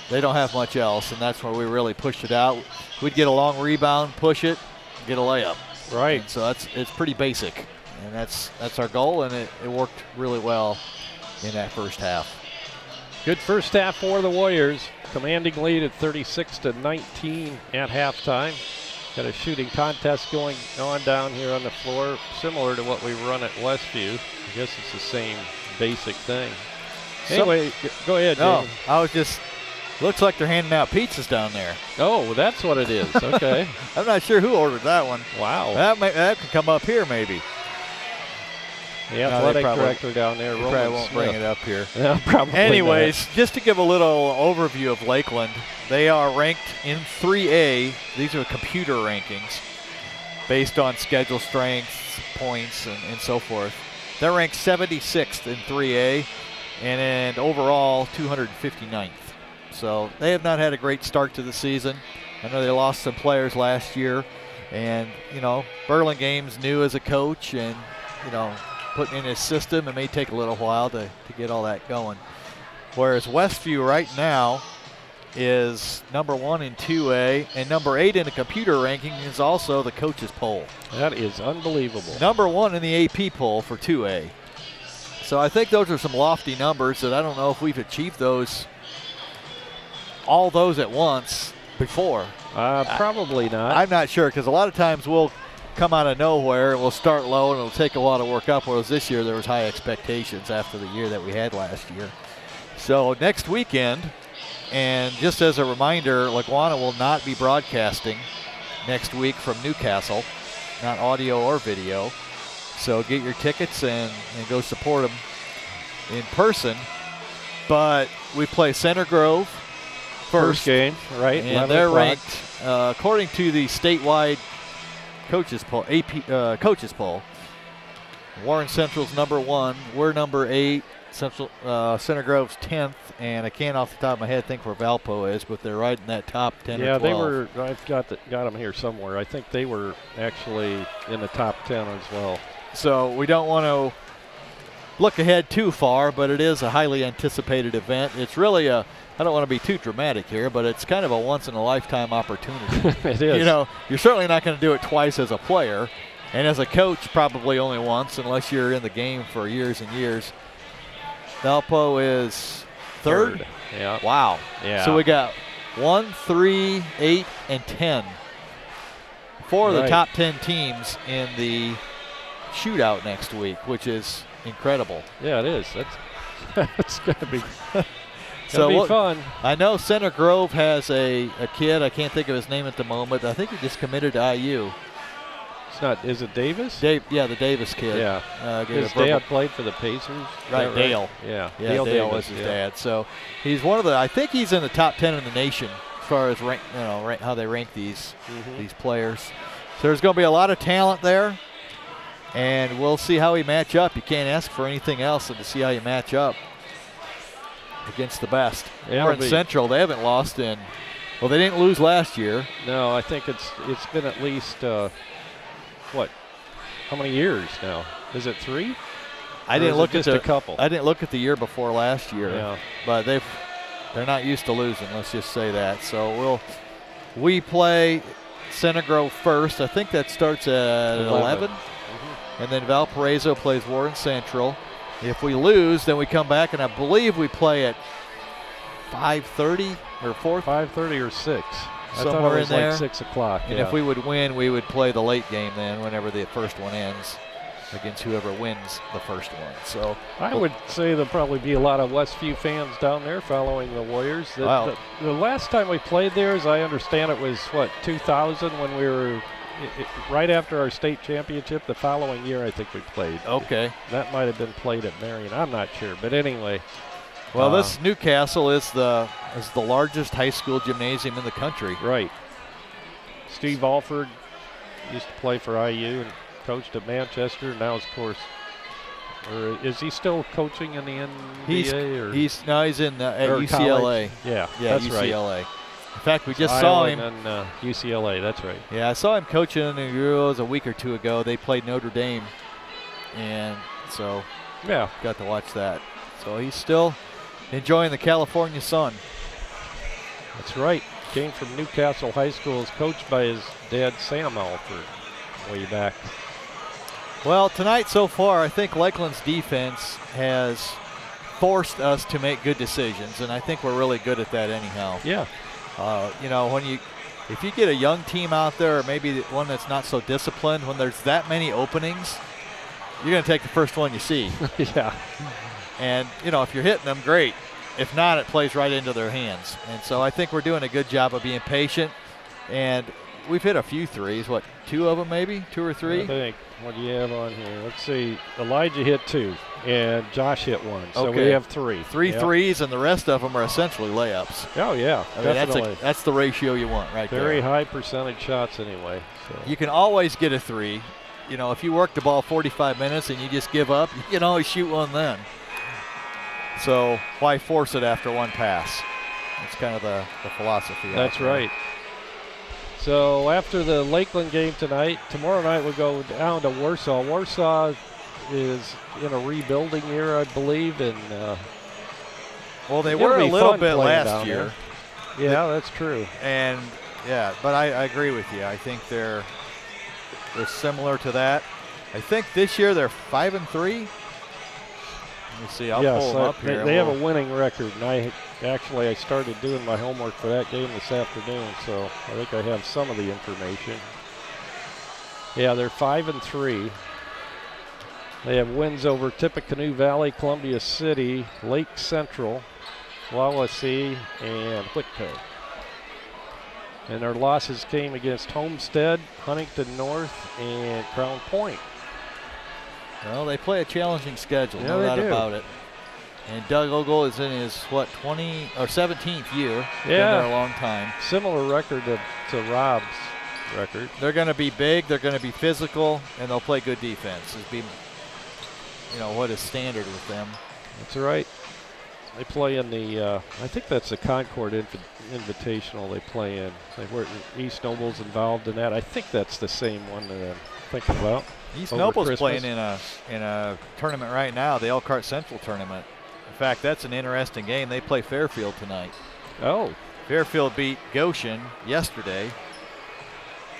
they don't have much else, and that's where we really pushed it out. We'd get a long rebound, push it, get a layup. Right. And so it's pretty basic, and that's our goal, and it worked really well in that first half. Good first half for the Warriors. Commanding lead at 36-19 at halftime. Got a shooting contest going on down here on the floor, similar to what we run at Westview. I guess it's the same basic thing. Anyway, go ahead, No, David. I was just, looks like they're handing out pizzas down there. Oh, that's what it is. Okay. I'm not sure who ordered that one. Wow. That could come up here maybe. The athletic director down there, Roman probably won't Smith. bring it up here. Yeah, probably Anyways, just to give a little overview of Lakeland, they are ranked in 3A. These are computer rankings based on schedule strength, points, and so forth. They're ranked 76th in 3A and overall 259th. So they have not had a great start to the season. I know they lost some players last year, and, you know, Burlingame's new as a coach, and, you know, putting in his system, it may take a little while to get all that going. Whereas Westview right now is number 1 in 2A, and number 8 in the computer ranking is also the coaches poll. That is unbelievable. Number 1 in the AP poll for 2A. So I think those are some lofty numbers that I don't know if we've achieved all those at once before. Probably not. I'm not sure, because a lot of times we'll come out of nowhere and we'll start low and it'll take a while to work up, whereas this year there was high expectations after the year that we had last year. So next weekend, and just as a reminder, Laguana will not be broadcasting next week from Newcastle, not audio or video. So get your tickets and go support them in person. But we play Center Grove first game, right? And they're ranked, according to the statewide coaches poll, AP coaches poll, Warren Central's number 1. We're number 8. Center Grove's 10th, and I can't off the top of my head think where Valpo is, but they're right in that top 10 or 12. Yeah, they were. I've got them here somewhere. I think they were actually in the top 10 as well. So we don't want to look ahead too far, but it is a highly anticipated event. It's really I don't want to be too dramatic here, but it's kind of a once-in-a-lifetime opportunity. It is. You know, you're certainly not going to do it twice as a player, and as a coach probably only once unless you're in the game for years and years. Valpo is third? Yeah. Wow. Yeah. So we got 1, 3, 8, and 10. 4 of the top 10 teams in the shootout next week, which is incredible. Yeah, it is. That's going to be, fun. I know Center Grove has a kid. I can't think of his name at the moment. I think he just committed to IU. It's not. Is it Davis? Yeah, the Davis kid. Yeah. His dad played for the Pacers. Right, Dale. Yeah. Dale was his dad. So he's one of the. I think he's in the top 10 in the nation as far as how they rank these players. So there's going to be a lot of talent there, and we'll see how we match up. You can't ask for anything else than to see how you match up against the best. Warren Central, they haven't lost in. Well, they didn't lose last year. No, I think it's been at least. What? How many years now? Is it 3? I didn't look at a couple. I didn't look at the year before last year. Yeah. But they're not used to losing. Let's just say that. So we play Center Grove first. I think that starts at 11. And then Valparaiso plays Warren Central. If we lose, then we come back, and I believe we play at 5:30 or 4. 5:30 or 6. Somewhere I thought it was in there. like 6 o'clock. And if we would win, we would play the late game then whenever the first one ends against whoever wins the first one. So I would say there'll probably be a lot of Westview fans down there following the Warriors. The last time we played there, as I understand it, was, 2000 when we were right after our state championship. The following year, I think we played. Okay. That might have been played at Marion. I'm not sure. But anyway. Well, this Newcastle is the largest high school gymnasium in the country. Right. Steve Alford used to play for IU and coached at Manchester. Now, of course, or is he still coaching in the NBA? He's in at UCLA. College? Yeah, that's UCLA. right. In fact, we just saw him. And UCLA, that's right. Yeah, I saw him coaching in the Euros a week or two ago. They played Notre Dame, and so got to watch that. So he's still enjoying the California sun. That's right. Came from Newcastle High School, is coached by his dad, Sam Alford, way back. Well, tonight so far, I think Lakeland's defense has forced us to make good decisions, and I think we're really good at that anyhow. Yeah. If you get a young team out there, or maybe one that's not so disciplined, when there's that many openings, you're going to take the first one you see. Yeah. And, if you're hitting them, great. If not, it plays right into their hands. And so I think we're doing a good job of being patient. And we've hit a few threes. 2 of them maybe? 2 or 3? I think. What do you have on here? Let's see. Elijah hit 2, and Josh hit 1. So we have 3. 3 threes, and the rest of them are essentially layups. Oh, yeah. Definitely. That's the ratio you want right there. Very high percentage shots anyway. So. You can always get a 3. If you work the ball 45 minutes and you just give up, you can always shoot one then. So why force it after one pass? That's kind of the philosophy. That's right. So after the Lakeland game tonight, tomorrow night we'll go down to Warsaw. Warsaw is in a rebuilding year, I believe, and well, they were a little bit last year. There. Yeah, that's true. And but I agree with you. I think they're similar to that. I think this year they're 5-3. Let me see. I'll pull them up here. They have a winning record, and I started doing my homework for that game this afternoon, so I think I have some of the information. Yeah, they're 5-3. They have wins over Tippecanoe Valley, Columbia City, Lake Central, Wawasee, and Whitco. And their losses came against Homestead, Huntington North, and Crown Point. Well, they play a challenging schedule, yeah, no doubt about it. And Doug Ogle is in his 20 or 17th year. Yeah, been there a long time. Similar record to Rob's record. They're going to be big. They're going to be physical, and they'll play good defense. what is standard with them. That's right. They play in the, I think that's the Concord Invitational they play in. East Noble's involved in that. I think that's the same one that I'm thinking about. East Noble's playing in a tournament right now, the Elkhart Central tournament. In fact, that's an interesting game. They play Fairfield tonight. Oh. Fairfield beat Goshen yesterday.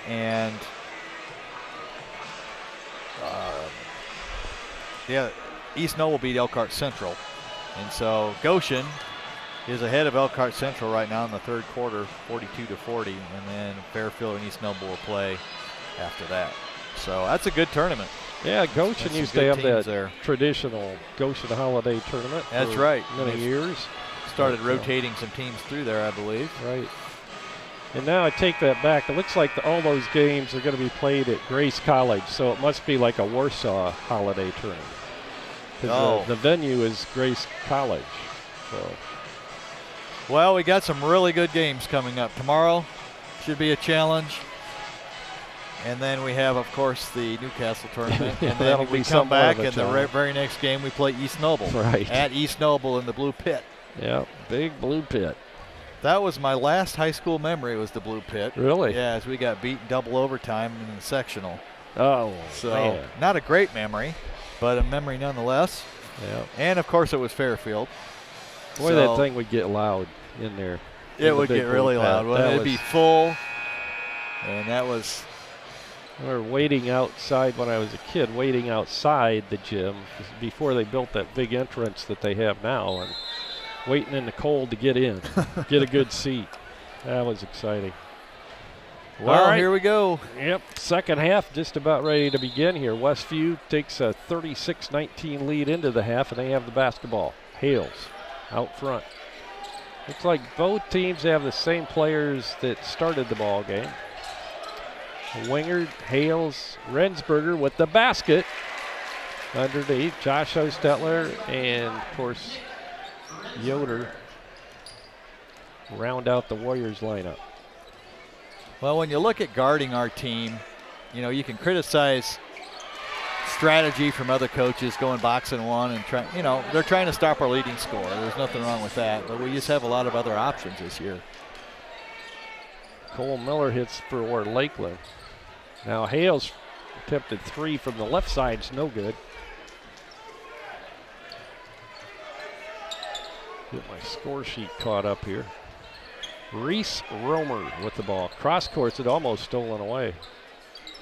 And East Noble beat Elkhart Central. And so Goshen is ahead of Elkhart Central right now in the third quarter, 42-40. And then Fairfield and East Noble will play after that. So that's a good tournament. Yeah, Goshen used to have that there. Traditional Goshen Holiday Tournament. That's right. Many years. Started rotating some teams through there, I believe. Right. And now I take that back. It looks like all those games are going to be played at Grace College, so it must be like a Warsaw Holiday Tournament. The venue is Grace College. So. Well, we got some really good games coming up. Tomorrow should be a challenge. And then we have, of course, the Newcastle tournament. And then we come back, and the very next game we play East Noble. Right. At East Noble in the Blue Pit. Yeah, big Blue Pit. That was my last high school memory, was the Blue Pit. Really? Yeah, as we got beat double overtime in the sectional. Oh, so man. Not a great memory, but a memory nonetheless. Yeah. And, of course, it was Fairfield. Boy, that thing would get loud in there. It would get really loud. Well, it'd be full, and that was... We were waiting outside when I was a kid, waiting outside the gym before they built that big entrance that they have now, and waiting in the cold to get in, get a good seat. That was exciting. Well, all right. Here we go. Yep, second half just about ready to begin here. Westview takes a 36-19 lead into the half, and they have the basketball. Hales out front. Looks like both teams have the same players that started the ball game. Wingard, Hales, Rensberger with the basket underneath. Josh Ostetler and, of course, Yoder round out the Warriors lineup. Well, when you look at guarding our team, you can criticize strategy from other coaches going box and one and they're trying to stop our leading scorer. There's nothing wrong with that, but we just have a lot of other options this year. Cole Miller hits for Lakeland. Now Hales attempted three from the left side, it's no good. Get my score sheet caught up here. Reese Romer with the ball. Cross courts, it almost stolen away.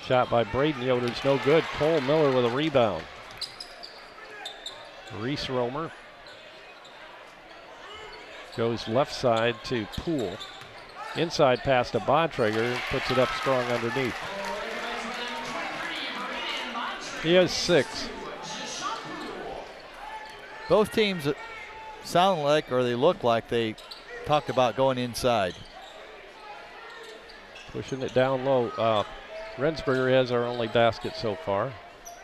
Shot by Braden Yoder's no good. Cole Miller with a rebound. Reese Romer goes left side to Poole. Inside pass to Bontrager, puts it up strong underneath. He has 6. Both teams sound like, or they look like, they talked about going inside. Pushing it down low. Rensberger has our only basket so far,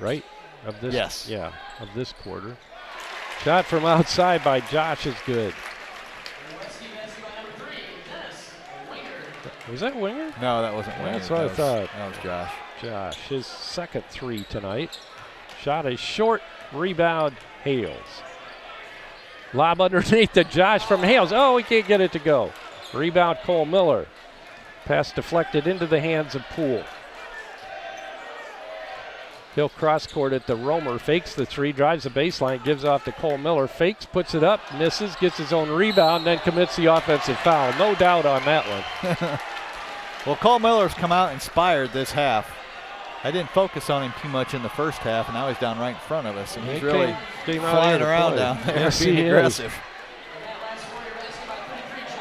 right? Of this, yes. Yeah, of this quarter. Shot from outside by Josh is good. Was that Winger? No, that wasn't Winger. That's what I thought. That was Josh. Josh, his second 3 tonight. Shot is short, rebound, Hales. Lob underneath to Josh from Hales. Oh, he can't get it to go. Rebound, Cole Miller. Pass deflected into the hands of Poole. He'll cross court it to Romer, fakes the 3, drives the baseline, gives off to Cole Miller, fakes, puts it up, misses, gets his own rebound, then commits the offensive foul. No doubt on that one. Well, Cole Miller's come out inspired this half. I didn't focus on him too much in the first half, and now he's down right in front of us, and he's really flying around down there, yes, being aggressive.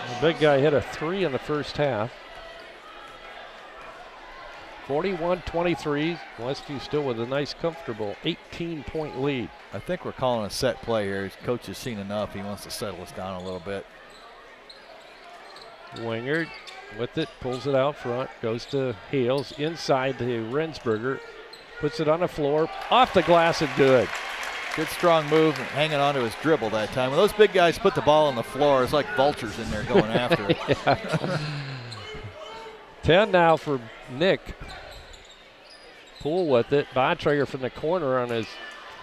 The big guy hit a 3 in the first half. 41-23. Westview still with a nice, comfortable 18-point lead. I think we're calling a set play here. Coach has seen enough. He wants to settle us down a little bit. Wingard with it, pulls it out front, goes to Hales, inside to Rensberger, puts it on the floor, off the glass and good. Good strong move, hanging on to his dribble that time. When those big guys put the ball on the floor, it's like vultures in there going after it. 10 now for Nick. Poole with it. Bontrager from the corner on his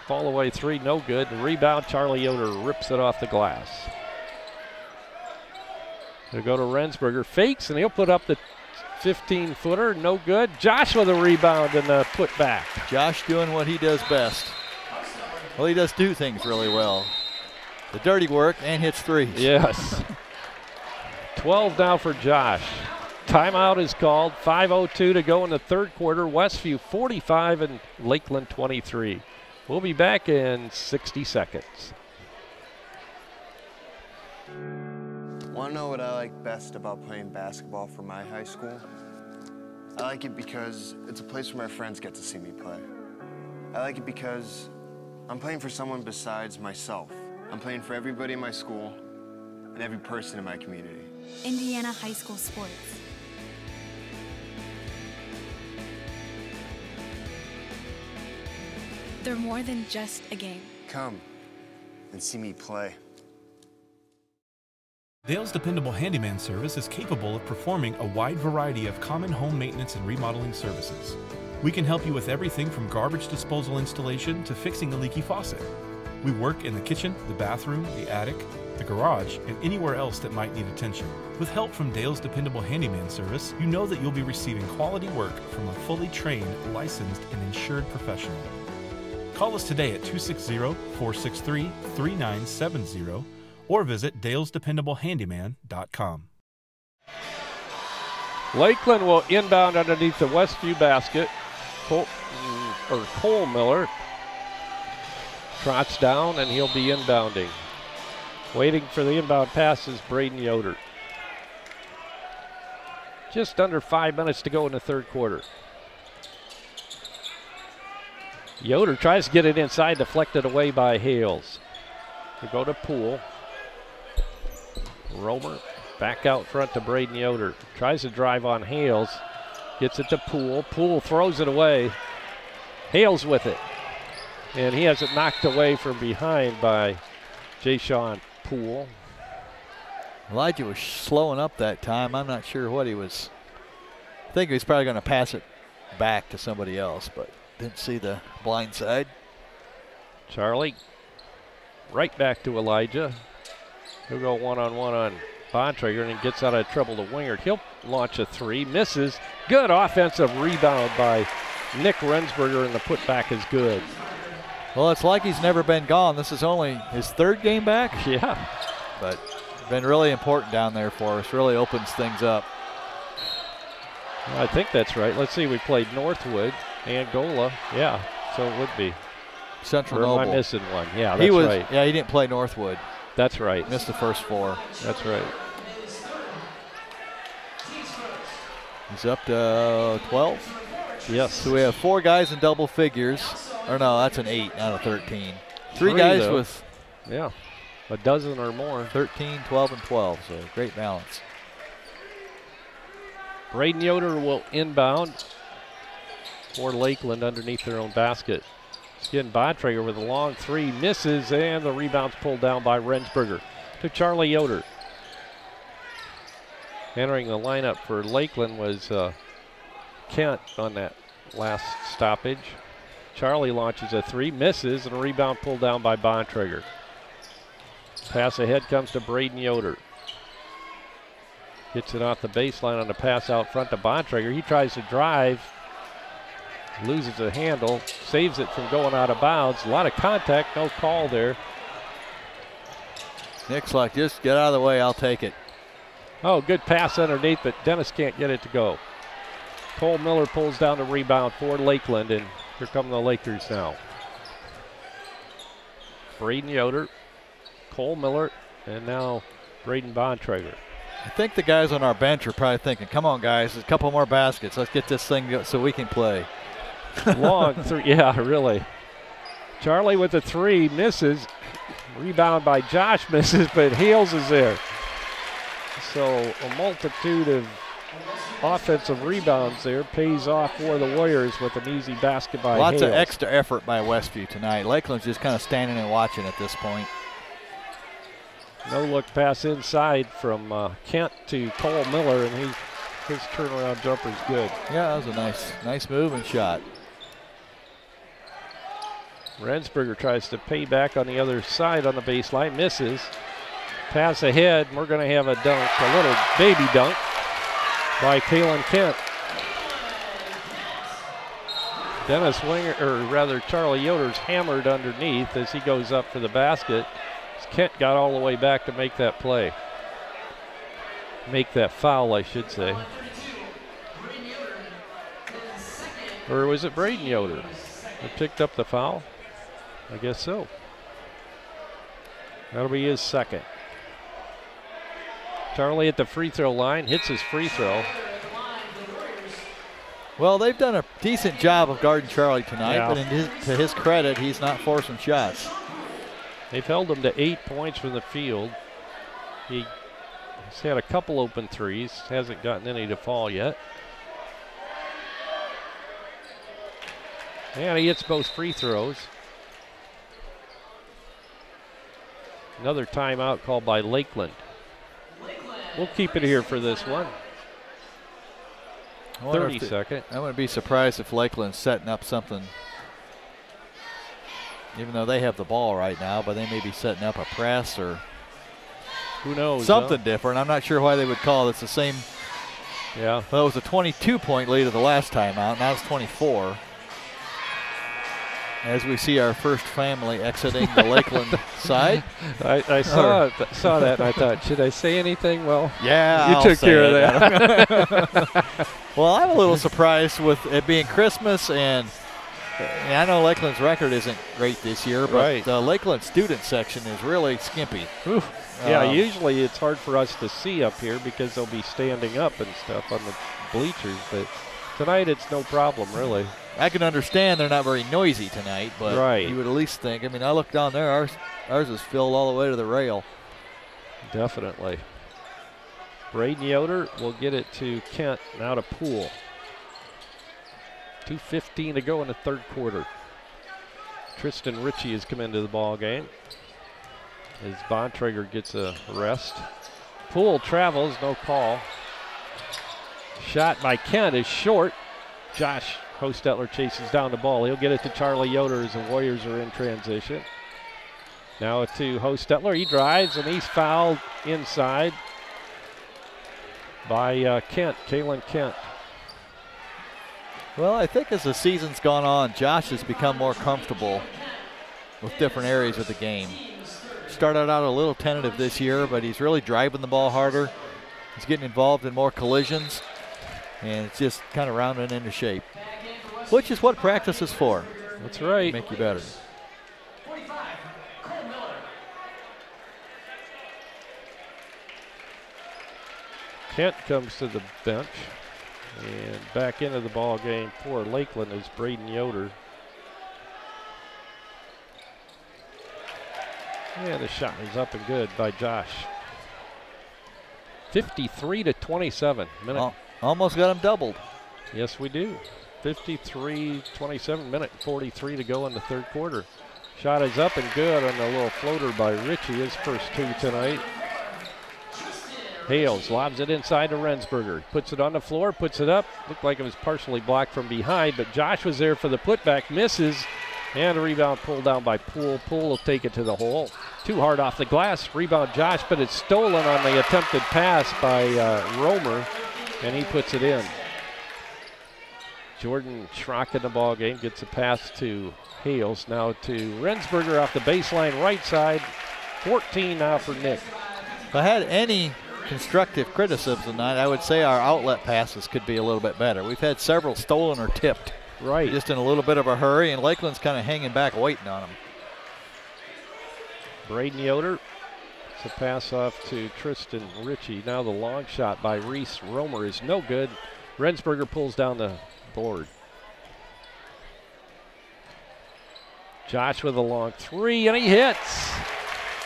Fall away three, no good. The rebound, Charlie Yoder rips it off the glass. He'll go to Rensberger, fakes, and he'll put up the 15-footer, no good. Josh with a rebound and the putback. Josh doing what he does best. Well, he does two things really well. The dirty work and hits threes. Yes. 12 now for Josh. Timeout is called. 5:02 to go in the third quarter. Westview 45 and Lakeland 23. We'll be back in 60 seconds. Want to know what I like best about playing basketball for my high school? I like it because it's a place where my friends get to see me play. I like it because I'm playing for someone besides myself. I'm playing for everybody in my school and every person in my community. Indiana high school sports. They're more than just a game. Come and see me play. Dale's Dependable Handyman Service is capable of performing a wide variety of common home maintenance and remodeling services. We can help you with everything from garbage disposal installation to fixing a leaky faucet. We work in the kitchen, the bathroom, the attic, the garage, and anywhere else that might need attention. With help from Dale's Dependable Handyman Service, you know that you'll be receiving quality work from a fully trained, licensed, and insured professional. Call us today at 260-463-3970 or visit dalesdependablehandyman.com. Lakeland will inbound underneath the Westview basket. Cole Miller trots down and he'll be inbounding. Waiting for the inbound pass is Braden Yoder. Just under 5 minutes to go in the third quarter. Yoder tries to get it inside, deflected away by Hales. We go to Poole. Romer back out front to Braden Yoder. Tries to drive on Hales. Gets it to Poole. Poole throws it away. Hales with it. And he has it knocked away from behind by Jay-Sean Poole. Elijah was slowing up that time. I'm not sure what he was. I think he was probably going to pass it back to somebody else, but didn't see the blind side. Charlie right back to Elijah. He'll go one-on-one on Bontrager and he gets out of trouble to Wingert. He'll launch a three, misses. Good offensive rebound by Nick Rensberger, and the putback is good. Well, it's like he's never been gone. This is only his third game back. Yeah. But been really important down there for us. Really opens things up. I think that's right. Let's see, we played Northwood, Angola. Yeah, so it would be. Central Or am I Noble. missing one? Yeah, that's right. Yeah, he didn't play Northwood. That's right. Missed the first four. That's right. He's up to 12. Yes. So we have four guys in double figures. Or no, that's an 8, not a 13. Three guys though. with Yeah, a dozen or more. 13, 12, and 12. So great balance. Braden Yoder will inbound for Lakeland underneath their own basket. Again, Bontrager with a long three, misses, and the rebound's pulled down by Rensberger to Charlie Yoder. Entering the lineup for Lakeland was Kent on that last stoppage. Charlie launches a three, misses, and a rebound pulled down by Bontrager. Pass ahead comes to Braden Yoder. Gets it off the baseline on the pass out front to Bontrager. He tries to drive, loses the handle, saves it from going out of bounds. A lot of contact, no call there. Nick's like, just get out of the way, I'll take it. Oh, good pass underneath, but Dennis can't get it to go. Cole Miller pulls down the rebound for Lakeland, and here come the Lakers now. Braden Yoder, Cole Miller, and now Braden Bontrager. I think the guys on our bench are probably thinking, come on, guys, a couple more baskets. Let's get this thing go so we can play. Long three, yeah, really. Charlie with a three, misses. Rebound by Josh, misses, but Hales is there. So a multitude of offensive rebounds there pays off for the Warriors with an easy basket by Lots Hales. of extra effort by Westview tonight. Lakeland's just kind of standing and watching at this point. No look pass inside from Kent to Cole Miller, and his turnaround jumper is good. Yeah, that was a nice move and shot. Rensberger tries to pay back on the other side on the baseline, misses. Pass ahead, and we're going to have a dunk, a little baby dunk by Kalen Kent. Dennis Winger, or rather Charlie Yoder's hammered underneath as he goes up for the basket. Kent got all the way back to make that play. Make that foul, I should say. Or was it Braden Yoder that picked up the foul? I guess so. That'll be his second. Charlie at the free throw line, hits his free throw. Well, they've done a decent job of guarding Charlie tonight, Yeah. but to his credit, he's not forcing shots. They've held him to 8 points from the field. He's had a couple open threes, hasn't gotten any to fall yet. And he hits both free throws. Another timeout called by Lakeland. We'll keep it here for this one. 30-second. I wouldn't be surprised if Lakeland's setting up something, even though they have the ball right now, but they may be setting up a press or who knows? Something different. I'm not sure why they would call it. It's the same. Yeah. Well, it was a 22-point lead at the last timeout. Now it's 24. As we see our first family exiting the Lakeland side. I saw that and I thought, should I say anything? Well, yeah, you I'll took say care it. of that. Well, I'm a little surprised with it being Christmas, and I know Lakeland's record isn't great this year, but right. The Lakeland student section is really skimpy. Yeah, usually it's hard for us to see up here because they'll be standing up and stuff on the bleachers, but tonight it's no problem, really. I can understand they're not very noisy tonight, but right. You would at least think. I mean, I look down there, ours is filled all the way to the rail. Definitely. Braden Yoder will get it to Kent, now to Poole. 2:15 to go in the third quarter. Tristan Ritchie has come into the ball game as Bontrager gets a rest. Poole travels, no call. Shot by Kent is short. Josh Hostetler chases down the ball. He'll get it to Charlie Yoder as the Warriors are in transition. Now to Hostetler. He drives and he's fouled inside by Kent, Kalen Kent. Well, I think as the season's gone on, Josh has become more comfortable with different areas of the game. Started out a little tentative this year, but he's really driving the ball harder. He's getting involved in more collisions, and it's just kind of rounding into shape, which is what practice is for. That's right. Make you better. Kent comes to the bench, and back into the ball game for Lakeland is Braden Yoder. And the shot is up and good by Josh. 53-27. Almost got him doubled. Yes, we do. 53-27, minute 43 to go in the third quarter. Shot is up and good on the little floater by Ritchie, his first two tonight. Hales lobs it inside to Rensberger. Puts it on the floor, puts it up. Looked like it was partially blocked from behind, but Josh was there for the putback, misses. And a rebound pulled down by Poole. Poole will take it to the hole. Too hard off the glass. Rebound Josh, but it's stolen on the attempted pass by Romer, and he puts it in. Jordan Schrock in the ball game gets a pass to Hales. Now to Rensberger off the baseline right side. 14 now for Nick. If I had any constructive criticism tonight, I would say our outlet passes could be a little bit better. We've had several stolen or tipped. Right. Just in a little bit of a hurry, and Lakeland's kind of hanging back waiting on him. Braden Yoder. It's a pass off to Tristan Ritchie. Now the long shot by Reese Romer is no good. Rensberger pulls down the board. Josh with a long three, and he hits.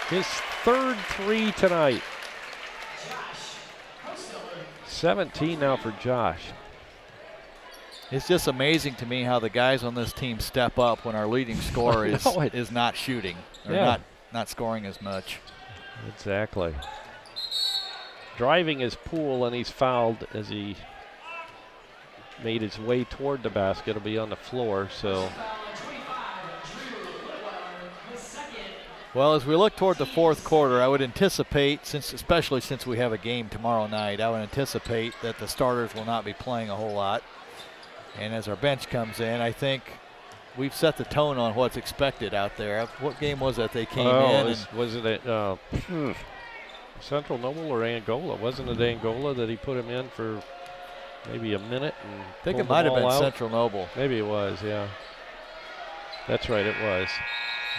His third three tonight. 17 now for Josh. It's just amazing to me how the guys on this team step up when our leading scorer is not shooting or not scoring as much. Exactly. Driving his Poole, and he's fouled as he made his way toward the basket. It'll be on the floor, so Well, as we look toward the fourth quarter, I would anticipate, especially since we have a game tomorrow night, I would anticipate that the starters will not be playing a whole lot. And as our bench comes in, I think we've set the tone on what's expected out there. What game was that they came in? Was it at Central Noble or Angola? Wasn't it Angola that he put him in for maybe a minute? And I think it might have been out? Central Noble. Maybe it was, yeah. That's right, it was.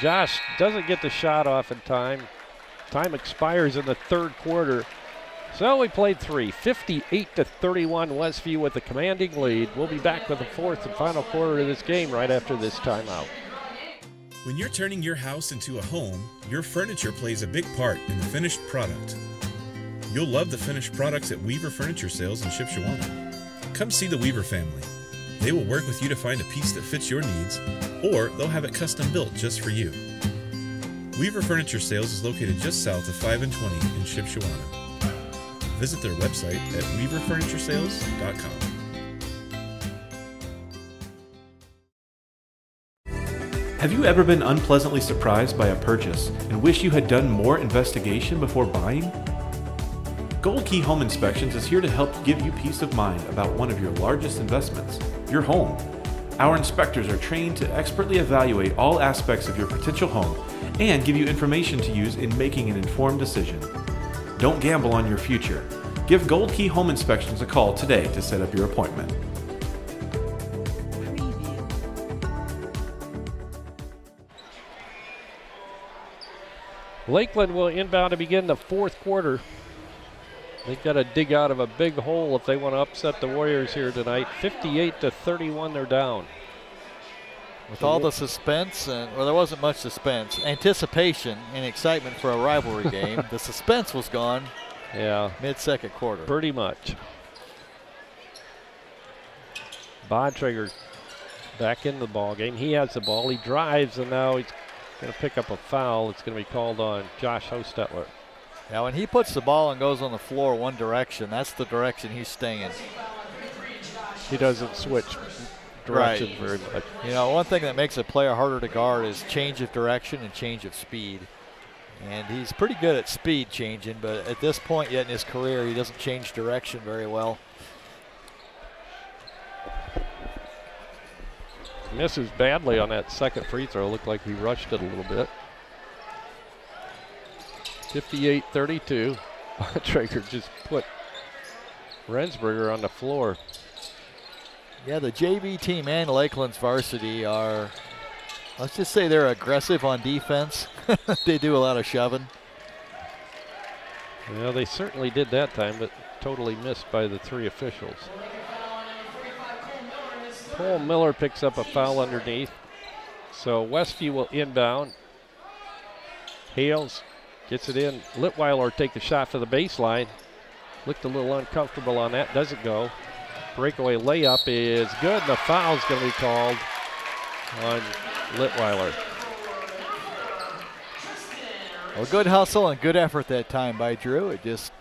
Josh doesn't get the shot off in time. Time expires in the third quarter. So we played 3, 58-31, Westview with a commanding lead. We'll be back with the fourth and final quarter of this game right after this timeout. When you're turning your house into a home, your furniture plays a big part in the finished product. You'll love the finished products at Weaver Furniture Sales in Shipshewana. Come see the Weaver family. They will work with you to find a piece that fits your needs, or they'll have it custom built just for you. Weaver Furniture Sales is located just south of 5 and 20 in Shipshewana. Visit their website at weaverfurnituresales.com. Have you ever been unpleasantly surprised by a purchase and wish you had done more investigation before buying? Gold Key Home Inspections is here to help give you peace of mind about one of your largest investments, your home. Our inspectors are trained to expertly evaluate all aspects of your potential home and give you information to use in making an informed decision. Don't gamble on your future. Give Gold Key Home Inspections a call today to set up your appointment. Lakeland will inbound to begin the fourth quarter. They've got to dig out of a big hole if they want to upset the Warriors here tonight. 58-31, they're down. With all the suspense, well, there wasn't much suspense, anticipation and excitement for a rivalry game, the suspense was gone. Yeah, mid-second quarter. Pretty much. Bontrager back in the ball game. He has the ball. He drives, and now he's going to pick up a foul. It's going to be called on Josh Hostetler. Now, when he puts the ball and goes on the floor one direction, that's the direction he's staying. He doesn't switch direction very much. You know, one thing that makes a player harder to guard is change of direction and change of speed. And he's pretty good at speed changing, but at this point yet in his career, he doesn't change direction very well. Misses badly on that second free throw. Looked like he rushed it a little bit. 58-32. Bontrager just put Rensberger on the floor. Yeah, the JV team and Lakeland's varsity are, let's just say they're aggressive on defense. They do a lot of shoving. Well, they certainly did that time, but totally missed by the three officials. Cole Miller picks up a foul underneath. So Westview will inbound. Hales gets it in. Litweiler take the shot for the baseline. Looked a little uncomfortable on that. Doesn't go. Breakaway layup is good, and the foul's going to be called on Litweiler. Well, good hustle and good effort that time by Drew. It just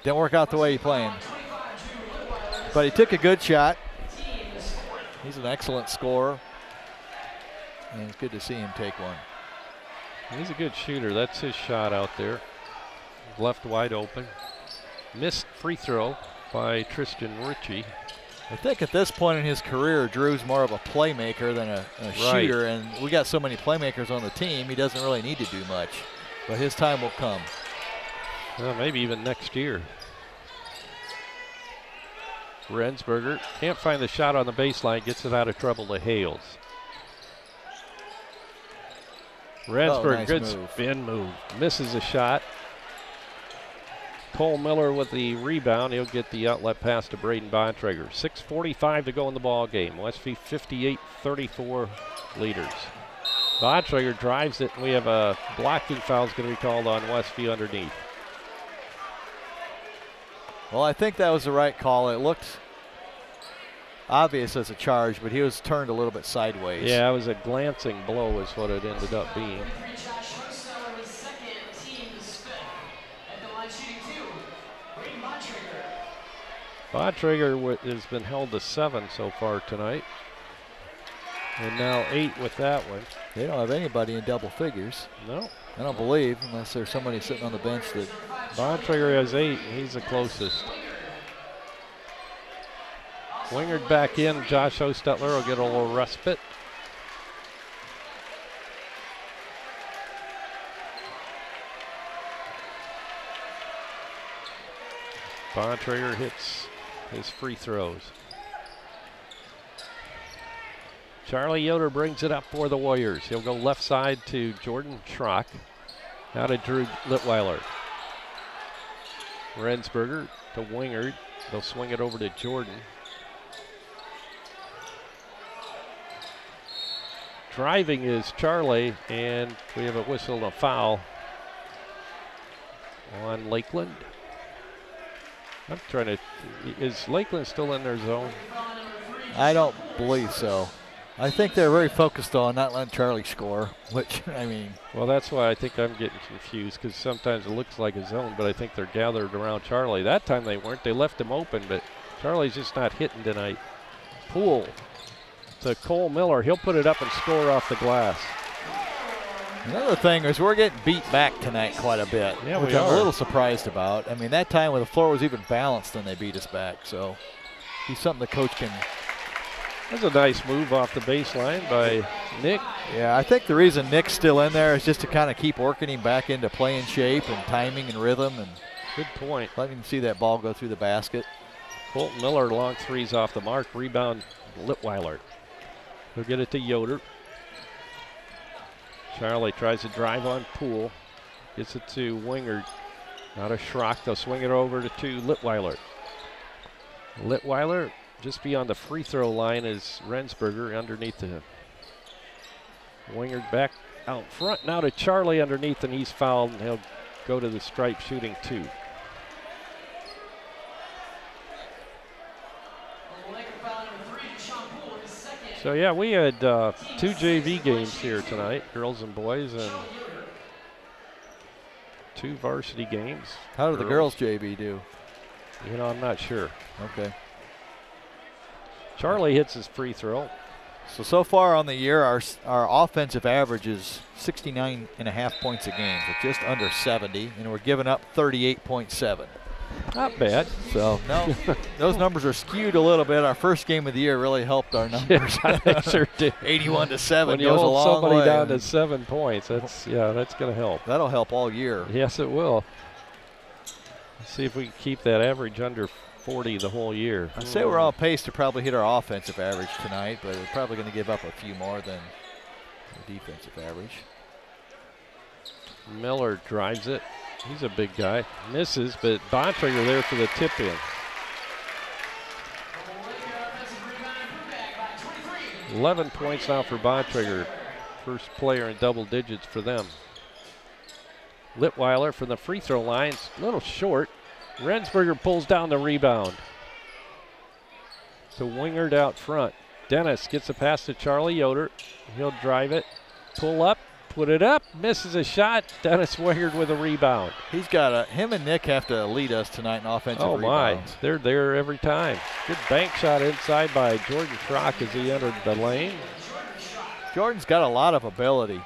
didn't work out the way he planned. But he took a good shot. He's an excellent scorer. And it's good to see him take one. He's a good shooter. That's his shot out there. Left wide open. Missed free throw by Tristan Ritchie. I think at this point in his career, Drew's more of a playmaker than a shooter, and we got so many playmakers on the team, he doesn't really need to do much. But his time will come. Well, maybe even next year. Rensberger can't find the shot on the baseline, gets it out of trouble to Hales. Rensberger, nice good move. spin move. Misses a shot. Cole Miller with the rebound. He'll get the outlet pass to Braden Bontrager. 6:45 to go in the ball game. Westview 58-34 leaders. Bontrager drives it, and we have a blocking foul is going to be called on Westview underneath. Well, I think that was the right call. It looked obvious as a charge, but he was turned a little bit sideways. Yeah, it was a glancing blow is what it ended up being. Bontrager has been held to 7 so far tonight. And now 8 with that one. They don't have anybody in double figures. No. I don't believe, unless there's somebody sitting on the bench that. Bontrager has 8. He's the closest. Wingard back in. Josh Hostetler will get a little respite. Bontrager hits his free throws. Charlie Yoder brings it up for the Warriors. He'll go left side to Jordan Schrock. Now to Drew Litweiler. Rensberger to Wingard. They'll swing it over to Jordan. Driving is Charlie, and we have a whistle and a foul on Lakeland. I'm trying to, is Lakeland still in their zone? I don't believe so. I think they're very focused on not letting Charlie score, which, I mean. Well, that's why I think I'm getting confused, because sometimes it looks like a zone, but I think they're gathered around Charlie. That time they weren't. They left him open, but Charlie's just not hitting tonight. Poole to Cole Miller. He'll put it up and score off the glass. Another thing is we're getting beat back tonight quite a bit, yeah, which I'm a little surprised about. I mean, that time when the floor was even balanced, then they beat us back. So he's something the coach can. That's a nice move off the baseline by Nick. Yeah, I think the reason Nick's still in there is just to kind of keep working him back into playing shape and timing and rhythm, and good point. letting him see that ball go through the basket. Colton Miller, long threes off the mark. Rebound, Litweiler. He'll get it to Yoder. Charlie tries to drive on Poole. Gets it to Wingard. Not a Schrock. They'll swing it over to Litweiler. Litweiler just beyond the free throw line is Rensberger underneath him. Wingard back out front. Now to Charlie underneath, and he's fouled, and he'll go to the stripe shooting 2. So yeah, we had 2 JV games here tonight, girls and boys, and 2 varsity games. How did the girls JV do? You know, I'm not sure. Okay. Charlie hits his free throw. So far on the year, our offensive average is 69.5 points a game, so just under 70, and we're giving up 38.7. Not bad. So, no, those numbers are skewed a little bit. Our first game of the year really helped our numbers. Yeah, sure did. 81-7 when you goes a hold long somebody way. down to 7 points, that's going to help. That'll help all year. Yes, it will. Let's see if we can keep that average under 40 the whole year. I'd say we're on pace to probably hit our offensive average tonight, but we're probably going to give up a few more than the defensive average. Miller drives it. He's a big guy. Misses, but Bontrager there for the tip in. 11 points now for Bontrager. First player in double digits for them. Litweiler from the free throw line, a little short. Rensberger pulls down the rebound. To Wingard out front. Dennis gets a pass to Charlie Yoder. He'll drive it, pull up, put it up, misses a shot. Dennis Wingard with a rebound. He's got him and Nick have to lead us tonight in offensive rebounds. They're there every time. Good bank shot inside by Jordan Schrock as he entered the lane. Jordan's got a lot of ability.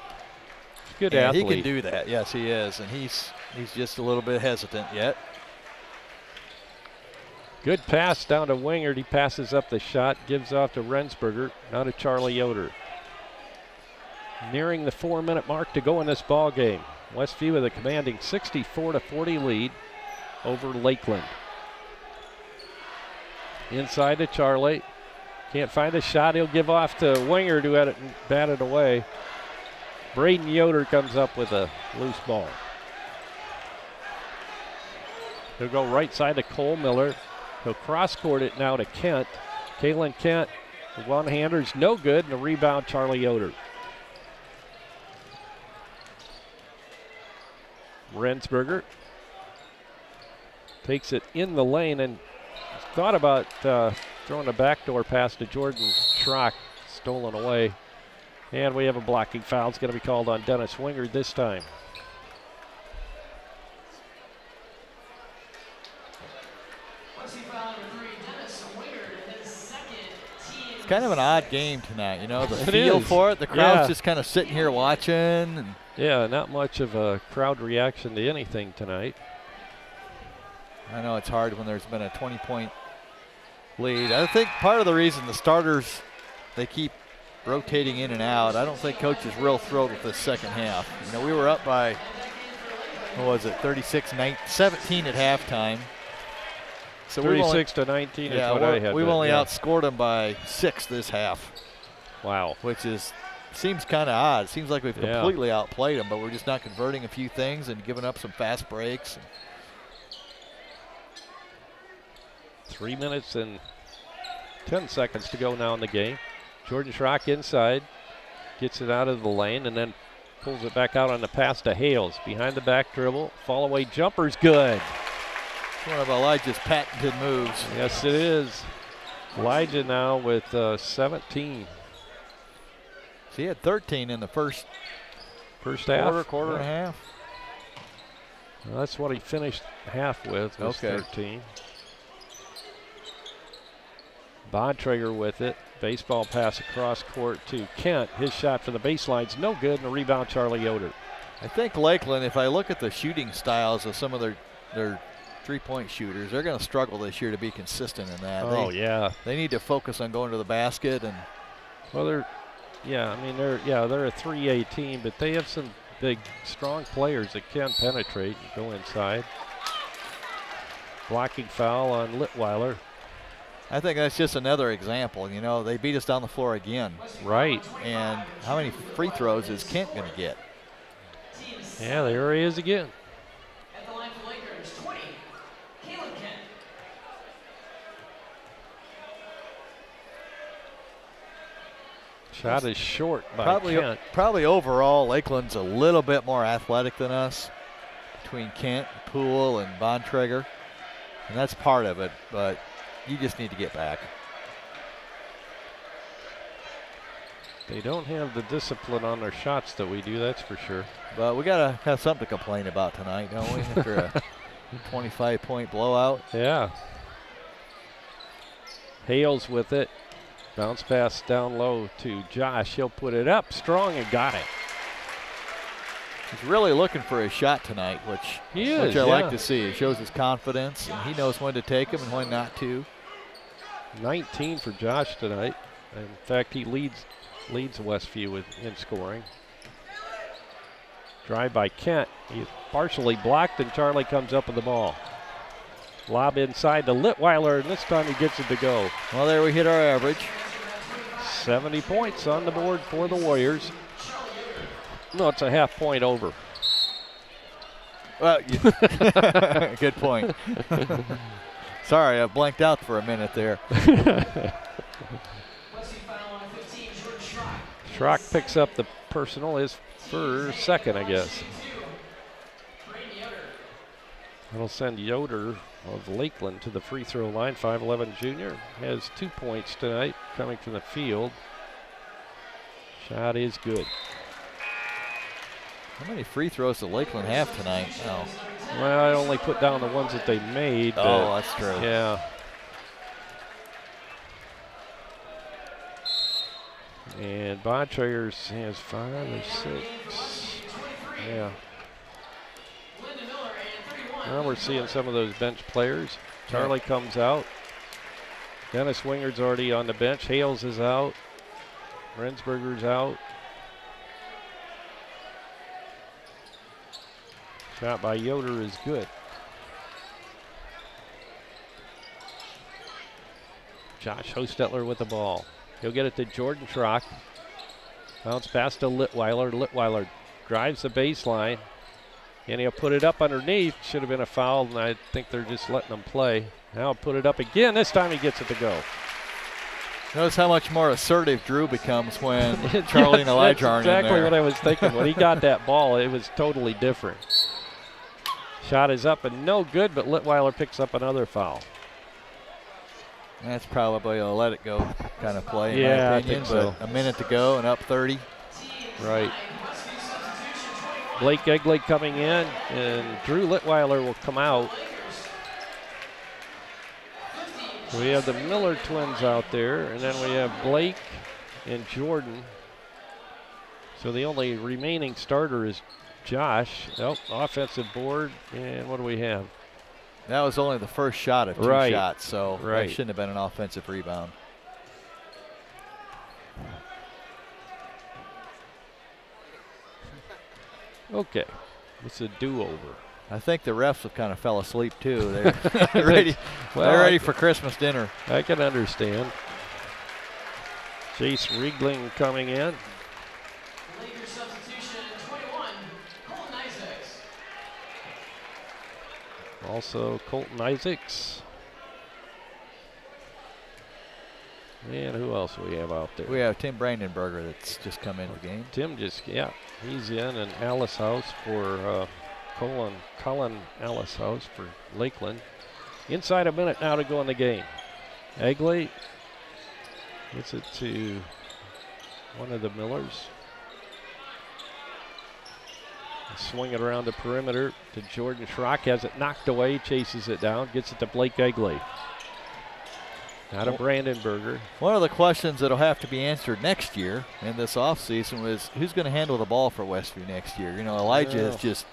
Good and athlete. He can do that. Yes, he is, and he's just a little bit hesitant yet. Good pass down to Wingard. He passes up the shot, gives off to Rensberger. Now to Charlie Yoder. Nearing the 4-minute mark to go in this ball game. Westview with a commanding 64-40 lead over Lakeland. Inside to Charlie. Can't find a shot. He'll give off to Wingard, who had it batted away. Braden Yoder comes up with a loose ball. He'll go right side to Cole Miller. He'll cross-court it now to Kent. Kalen Kent, the one-hander's no good, and the rebound, Charlie Yoder. Rensberger takes it in the lane and thought about throwing a backdoor pass to Jordan Schrock, stolen away. And we have a blocking foul. It's going to be called on Dennis Wingard this time. It's kind of an odd game tonight, you know, the feel for it. The crowd's just kind of sitting here watching. And yeah, not much of a crowd reaction to anything tonight. I know it's hard when there's been a 20-point lead. I think part of the reason the starters, they keep rotating in and out, I don't think Coach is real thrilled with this second half. You know, we were up by, what was it, 36-17 at halftime. So 36-19 is what I had. We've only outscored them by 6 this half. Wow. Which seems kind of odd. It seems like we've completely outplayed them, but we're just not converting a few things and giving up some fast breaks. 3 minutes and 10 seconds to go now in the game. Jordan Schrock inside, gets it out of the lane, and then pulls it back out on the pass to Hales. Behind the back dribble, fall away jumper's good. One of Elijah's patented moves. Yes, it is. Elijah now with 17. So he had 13 in the first half. Quarter and a half. Well, that's what he finished half with, was 13. Bontrager with it. Baseball pass across court to Kent. His shot for the baseline's no good, and a rebound, Charlie Yoder. I think Lakeland, if I look at the shooting styles of some of their three-point shooters, they're going to struggle this year to be consistent in that. They need to focus on going to the basket. And well, they're a 3A team, but they have some big, strong players that can penetrate and go inside. Blocking foul on Litweiler. I think that's just another example. You know, they beat us down the floor again. Right. And how many free throws is Kent going to get? Yeah, there he is again. At the line for Lakers, 20, Caleb Kent. Shot is short by Kent. Probably overall, Lakeland's a little bit more athletic than us between Kent, Poole, and Bontrager. And that's part of it, but you just need to get back. They don't have the discipline on their shots that we do, that's for sure. But we got to have something to complain about tonight, don't we? After a 25-point blowout. Yeah. Hales with it. Bounce pass down low to Josh. He'll put it up strong and got it. He's really looking for a shot tonight, which I like to see. It shows his confidence, and he knows when to take him and when not to. 19 for Josh tonight. In fact, he leads Westview in scoring. Drive by Kent. He's partially blocked, and Charlie comes up with the ball. Lob inside to Litweiler, and this time he gets it to go. Well, there we hit our average. 70 points on the board for the Warriors. No, it's a half point over. Well, good point. Sorry, I blanked out for a minute there. Schrock picks up the personal, his first, second, I guess. That'll send Yoder of Lakeland to the free throw line. 5'11" junior has 2 points tonight coming from the field. Shot is good. How many free throws did Lakeland have tonight? Oh. Well, I only put down the ones that they made. Oh, that's true. Yeah. And Bontrager has 5 or 6. Yeah. Well, we're seeing some of those bench players. Charlie comes out. Dennis Wingard's already on the bench. Hales is out. Rensberger's out. Shot by Yoder is good. Josh Hostetler with the ball. He'll get it to Jordan Schrock. Bounce pass to Litweiler. Litweiler drives the baseline. And he'll put it up underneath. Should have been a foul, and I think they're just letting him play. Now put it up again. This time he gets it to go. Notice how much more assertive Drew becomes when Charlie and Elijah aren't in there. Exactly what I was thinking. When he got that ball, it was totally different. Shot is up and no good, but Litweiler picks up another foul. That's probably a let it go kind of play, in my opinion. I think so. But a minute to go and up 30. Right. Blake Egley coming in, and Drew Litweiler will come out. We have the Miller twins out there, and then we have Blake and Jordan. So the only remaining starter is Josh. Oh, offensive board, and what do we have? That was only the first shot of 2 shots, so that shouldn't have been an offensive rebound. Okay, it's a do-over. I think the refs have kind of fell asleep too. They're ready. They're ready for Christmas dinner. I can understand. Chase Riegling coming in. Lakers substitution 21, Colton Isaacs. Also Colton Isaacs. And who else do we have out there? We have Tim Brandenberger that's just come into the game. Tim he's in, and Alice House for Colin Alice House for Lakeland. Inside a minute now to go in the game. Egley gets it to one of the Millers. Swing it around the perimeter to Jordan Schrock. Has it knocked away, chases it down, gets it to Blake Egley. Now to Brandenberger. One of the questions that'll have to be answered next year in this offseason was who's going to handle the ball for Westview next year. You know, Elijah is just,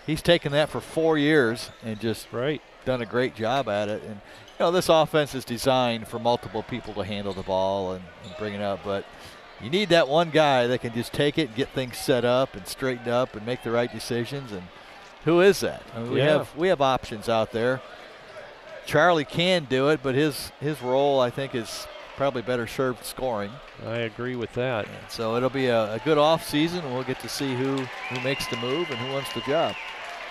he's taken that for 4 years and just done a great job at it. And, you know, this offense is designed for multiple people to handle the ball and bring it up. But you need that one guy that can just take it and get things set up and straightened up and make the right decisions. And who is that? I mean, we have options out there. Charlie can do it, but his role, I think, is probably better served scoring. I agree with that. And so it'll be a good off season, and we'll get to see who makes the move and who wants the job.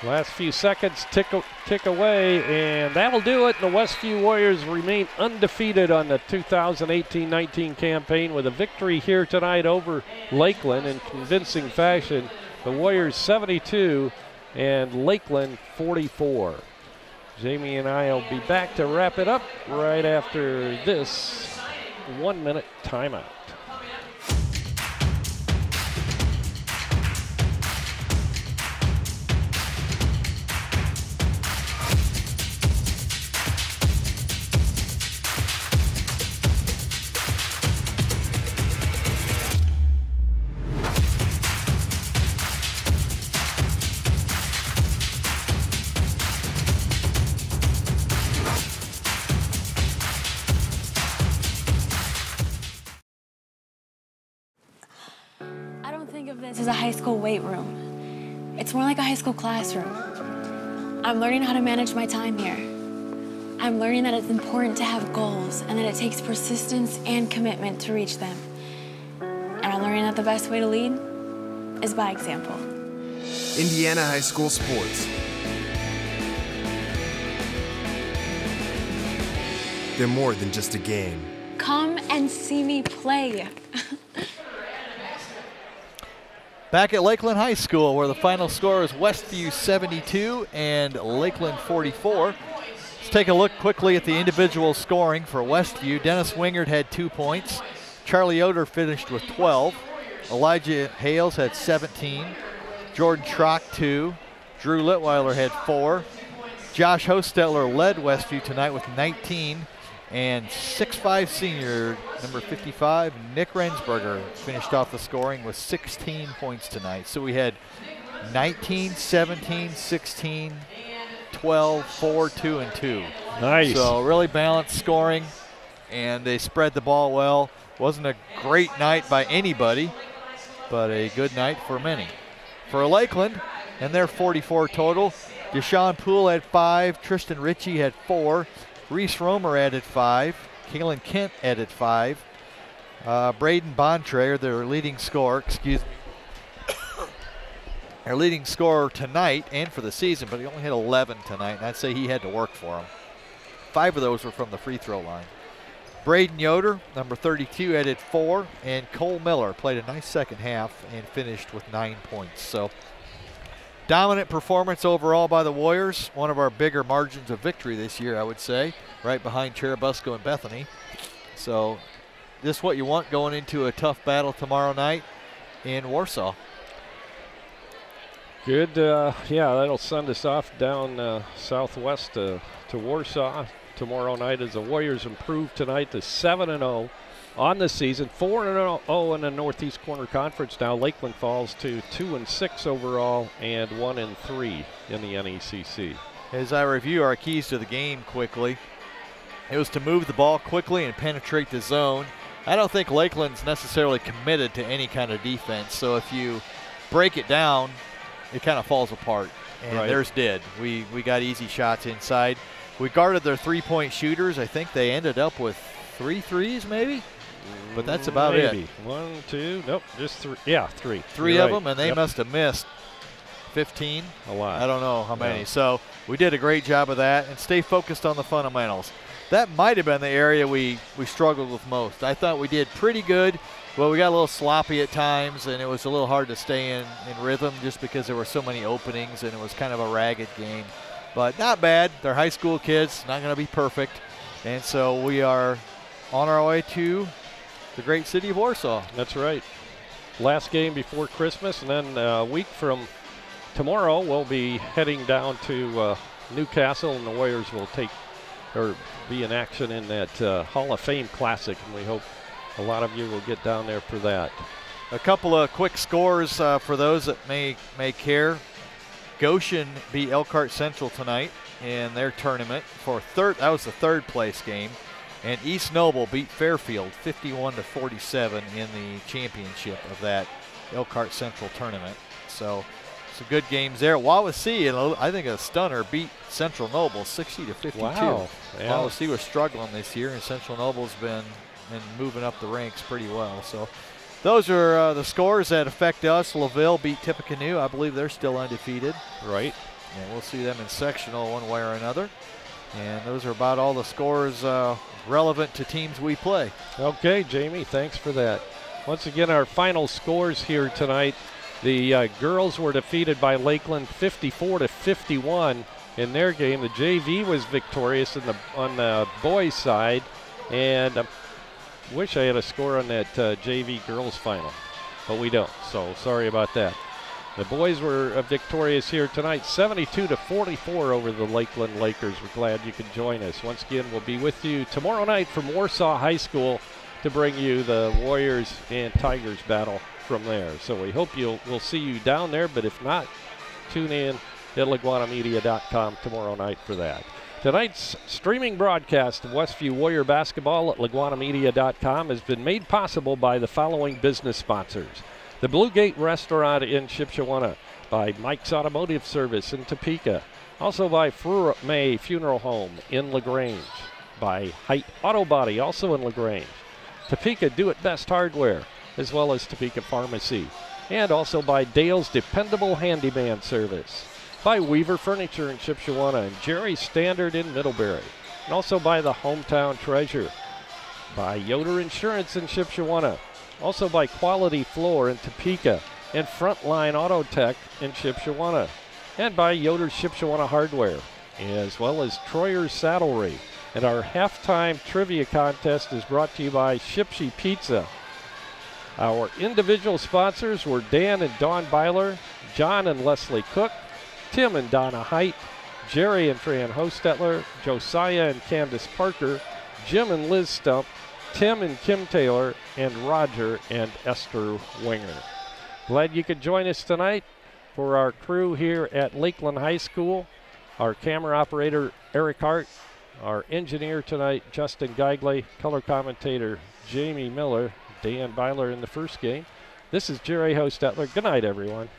Last few seconds tick away, and that'll do it. The Westview Warriors remain undefeated on the 2018-19 campaign with a victory here tonight over Lakeland in convincing fashion. The Warriors 72 and Lakeland 44. Jamie and I will be back to wrap it up right after this 1 minute timeout. This is a high school weight room. It's more like a high school classroom. I'm learning how to manage my time here. I'm learning that it's important to have goals and that it takes persistence and commitment to reach them. And I'm learning that the best way to lead is by example. Indiana High School Sports. They're more than just a game. Come and see me play. Back at Lakeland High School, where the final score is Westview 72 and Lakeland 44. Let's take a look quickly at the individual scoring for Westview. Dennis Wingard had 2 points. Charlie Yoder finished with 12. Elijah Hales had 17. Jordan Schrock 2. Drew Litweiler had 4. Josh Hostetler led Westview tonight with 19. And 6'5" senior, number 55, Nick Rensberger, finished off the scoring with 16 points tonight. So we had 19, 17, 16, 12, 4, 2, and 2. Nice. So really balanced scoring, and they spread the ball well. Wasn't a great night by anybody, but a good night for many. For Lakeland, and their 44 total, Deshaun Poole had 5, Tristan Ritchie had 4, Reese Romer added 5. Kalen Kent added 5. Braden Bontrayer, their leading scorer, their leading scorer tonight and for the season, but he only had 11 tonight, and I'd say he had to work for them. 5 of those were from the free throw line. Braden Yoder, number 32, added 4, and Cole Miller played a nice second half and finished with 9 points. So dominant performance overall by the Warriors. One of our bigger margins of victory this year, I would say, right behind Cherubusco and Bethany. So this is what you want going into a tough battle tomorrow night in Warsaw. Good, yeah, that'll send us off down southwest to Warsaw. tomorrow night as the Warriors improve tonight to 7-0 on the season, 4-0 in the Northeast Corner Conference. Now Lakeland falls to 2-6 overall and 1-3 in the NECC. As I review our keys to the game quickly, it was to move the ball quickly and penetrate the zone. I don't think Lakeland's necessarily committed to any kind of defense, so if you break it down, it kind of falls apart, and theirs did. We got easy shots inside. We guarded their three-point shooters. I think they ended up with 3 threes maybe, but that's about it. 1, 2, nope, just 3. Yeah, 3. Three of them, and they must have missed 15. A lot. I don't know how many. So we did a great job of that and stay focused on the fundamentals. That might have been the area we struggled with most. I thought we did pretty good. Well, we got a little sloppy at times, and it was a little hard to stay in rhythm just because there were so many openings, and it was kind of a ragged game. But not bad. They're high school kids, not going to be perfect. And so we are on our way to the great city of Warsaw. That's right. Last game before Christmas, and then a week from tomorrow, we'll be heading down to Newcastle, and the Warriors will be in action in that Hall of Fame Classic, and we hope a lot of you will get down there for that. A couple of quick scores for those that may care. Goshen beat Elkhart Central tonight in their tournament for third. That was the third place game, and East Noble beat Fairfield 51-47 in the championship of that Elkhart Central tournament. So some good games there. Wawasee, I think a stunner, beat Central Noble 60-52. Wow. Yeah. Wawasee was struggling this year, and Central Noble's been moving up the ranks pretty well. So those are the scores that affect us. LaVille beat Tippecanoe. I believe they're still undefeated. Right. And we'll see them in sectional one way or another. And those are about all the scores relevant to teams we play. Okay, Jamie, thanks for that. Once again, our final scores here tonight. The girls were defeated by Lakeland 54-51 in their game. The JV was victorious on the boys' side, and I wish I had a score on that JV girls final, but we don't, so sorry about that. The boys were victorious here tonight, 72-44 over the Lakeland Lakers. We're glad you could join us. Once again, we'll be with you tomorrow night from Warsaw High School to bring you the Warriors and Tigers battle from there. So we hope we'll see you down there, but if not, tune in at LaguanaMedia.com tomorrow night for that. Tonight's streaming broadcast of Westview Warrior basketball at LaguanaMedia.com has been made possible by the following business sponsors. The Blue Gate Restaurant in Shipshewana, by Mike's Automotive Service in Topeka, also by May Funeral Home in LaGrange, by Height Auto Body, also in LaGrange, Topeka Do It Best Hardware, as well as Topeka Pharmacy, and also by Dale's Dependable Handyman Service, by Weaver Furniture in Shipshewana and Jerry Standard in Middlebury, and also by the Hometown Treasure, by Yoder Insurance in Shipshewana, also by Quality Floor in Topeka and Frontline Auto Tech in Shipshewana, and by Yoder's Shipshewana Hardware, as well as Troyer's Saddlery. And our halftime trivia contest is brought to you by Shipshe Pizza. Our individual sponsors were Dan and Dawn Byler, John and Leslie Cook, Tim and Donna Height, Jerry and Fran Hostetler, Josiah and Candace Parker, Jim and Liz Stump, Tim and Kim Taylor, and Roger and Esther Winger. Glad you could join us tonight for our crew here at Lakeland High School. Our camera operator, Eric Hart, our engineer tonight, Justin Geigley, color commentator, Jamie Miller, Dan Byler in the first game. This is Jerry Hostetler. Good night, everyone.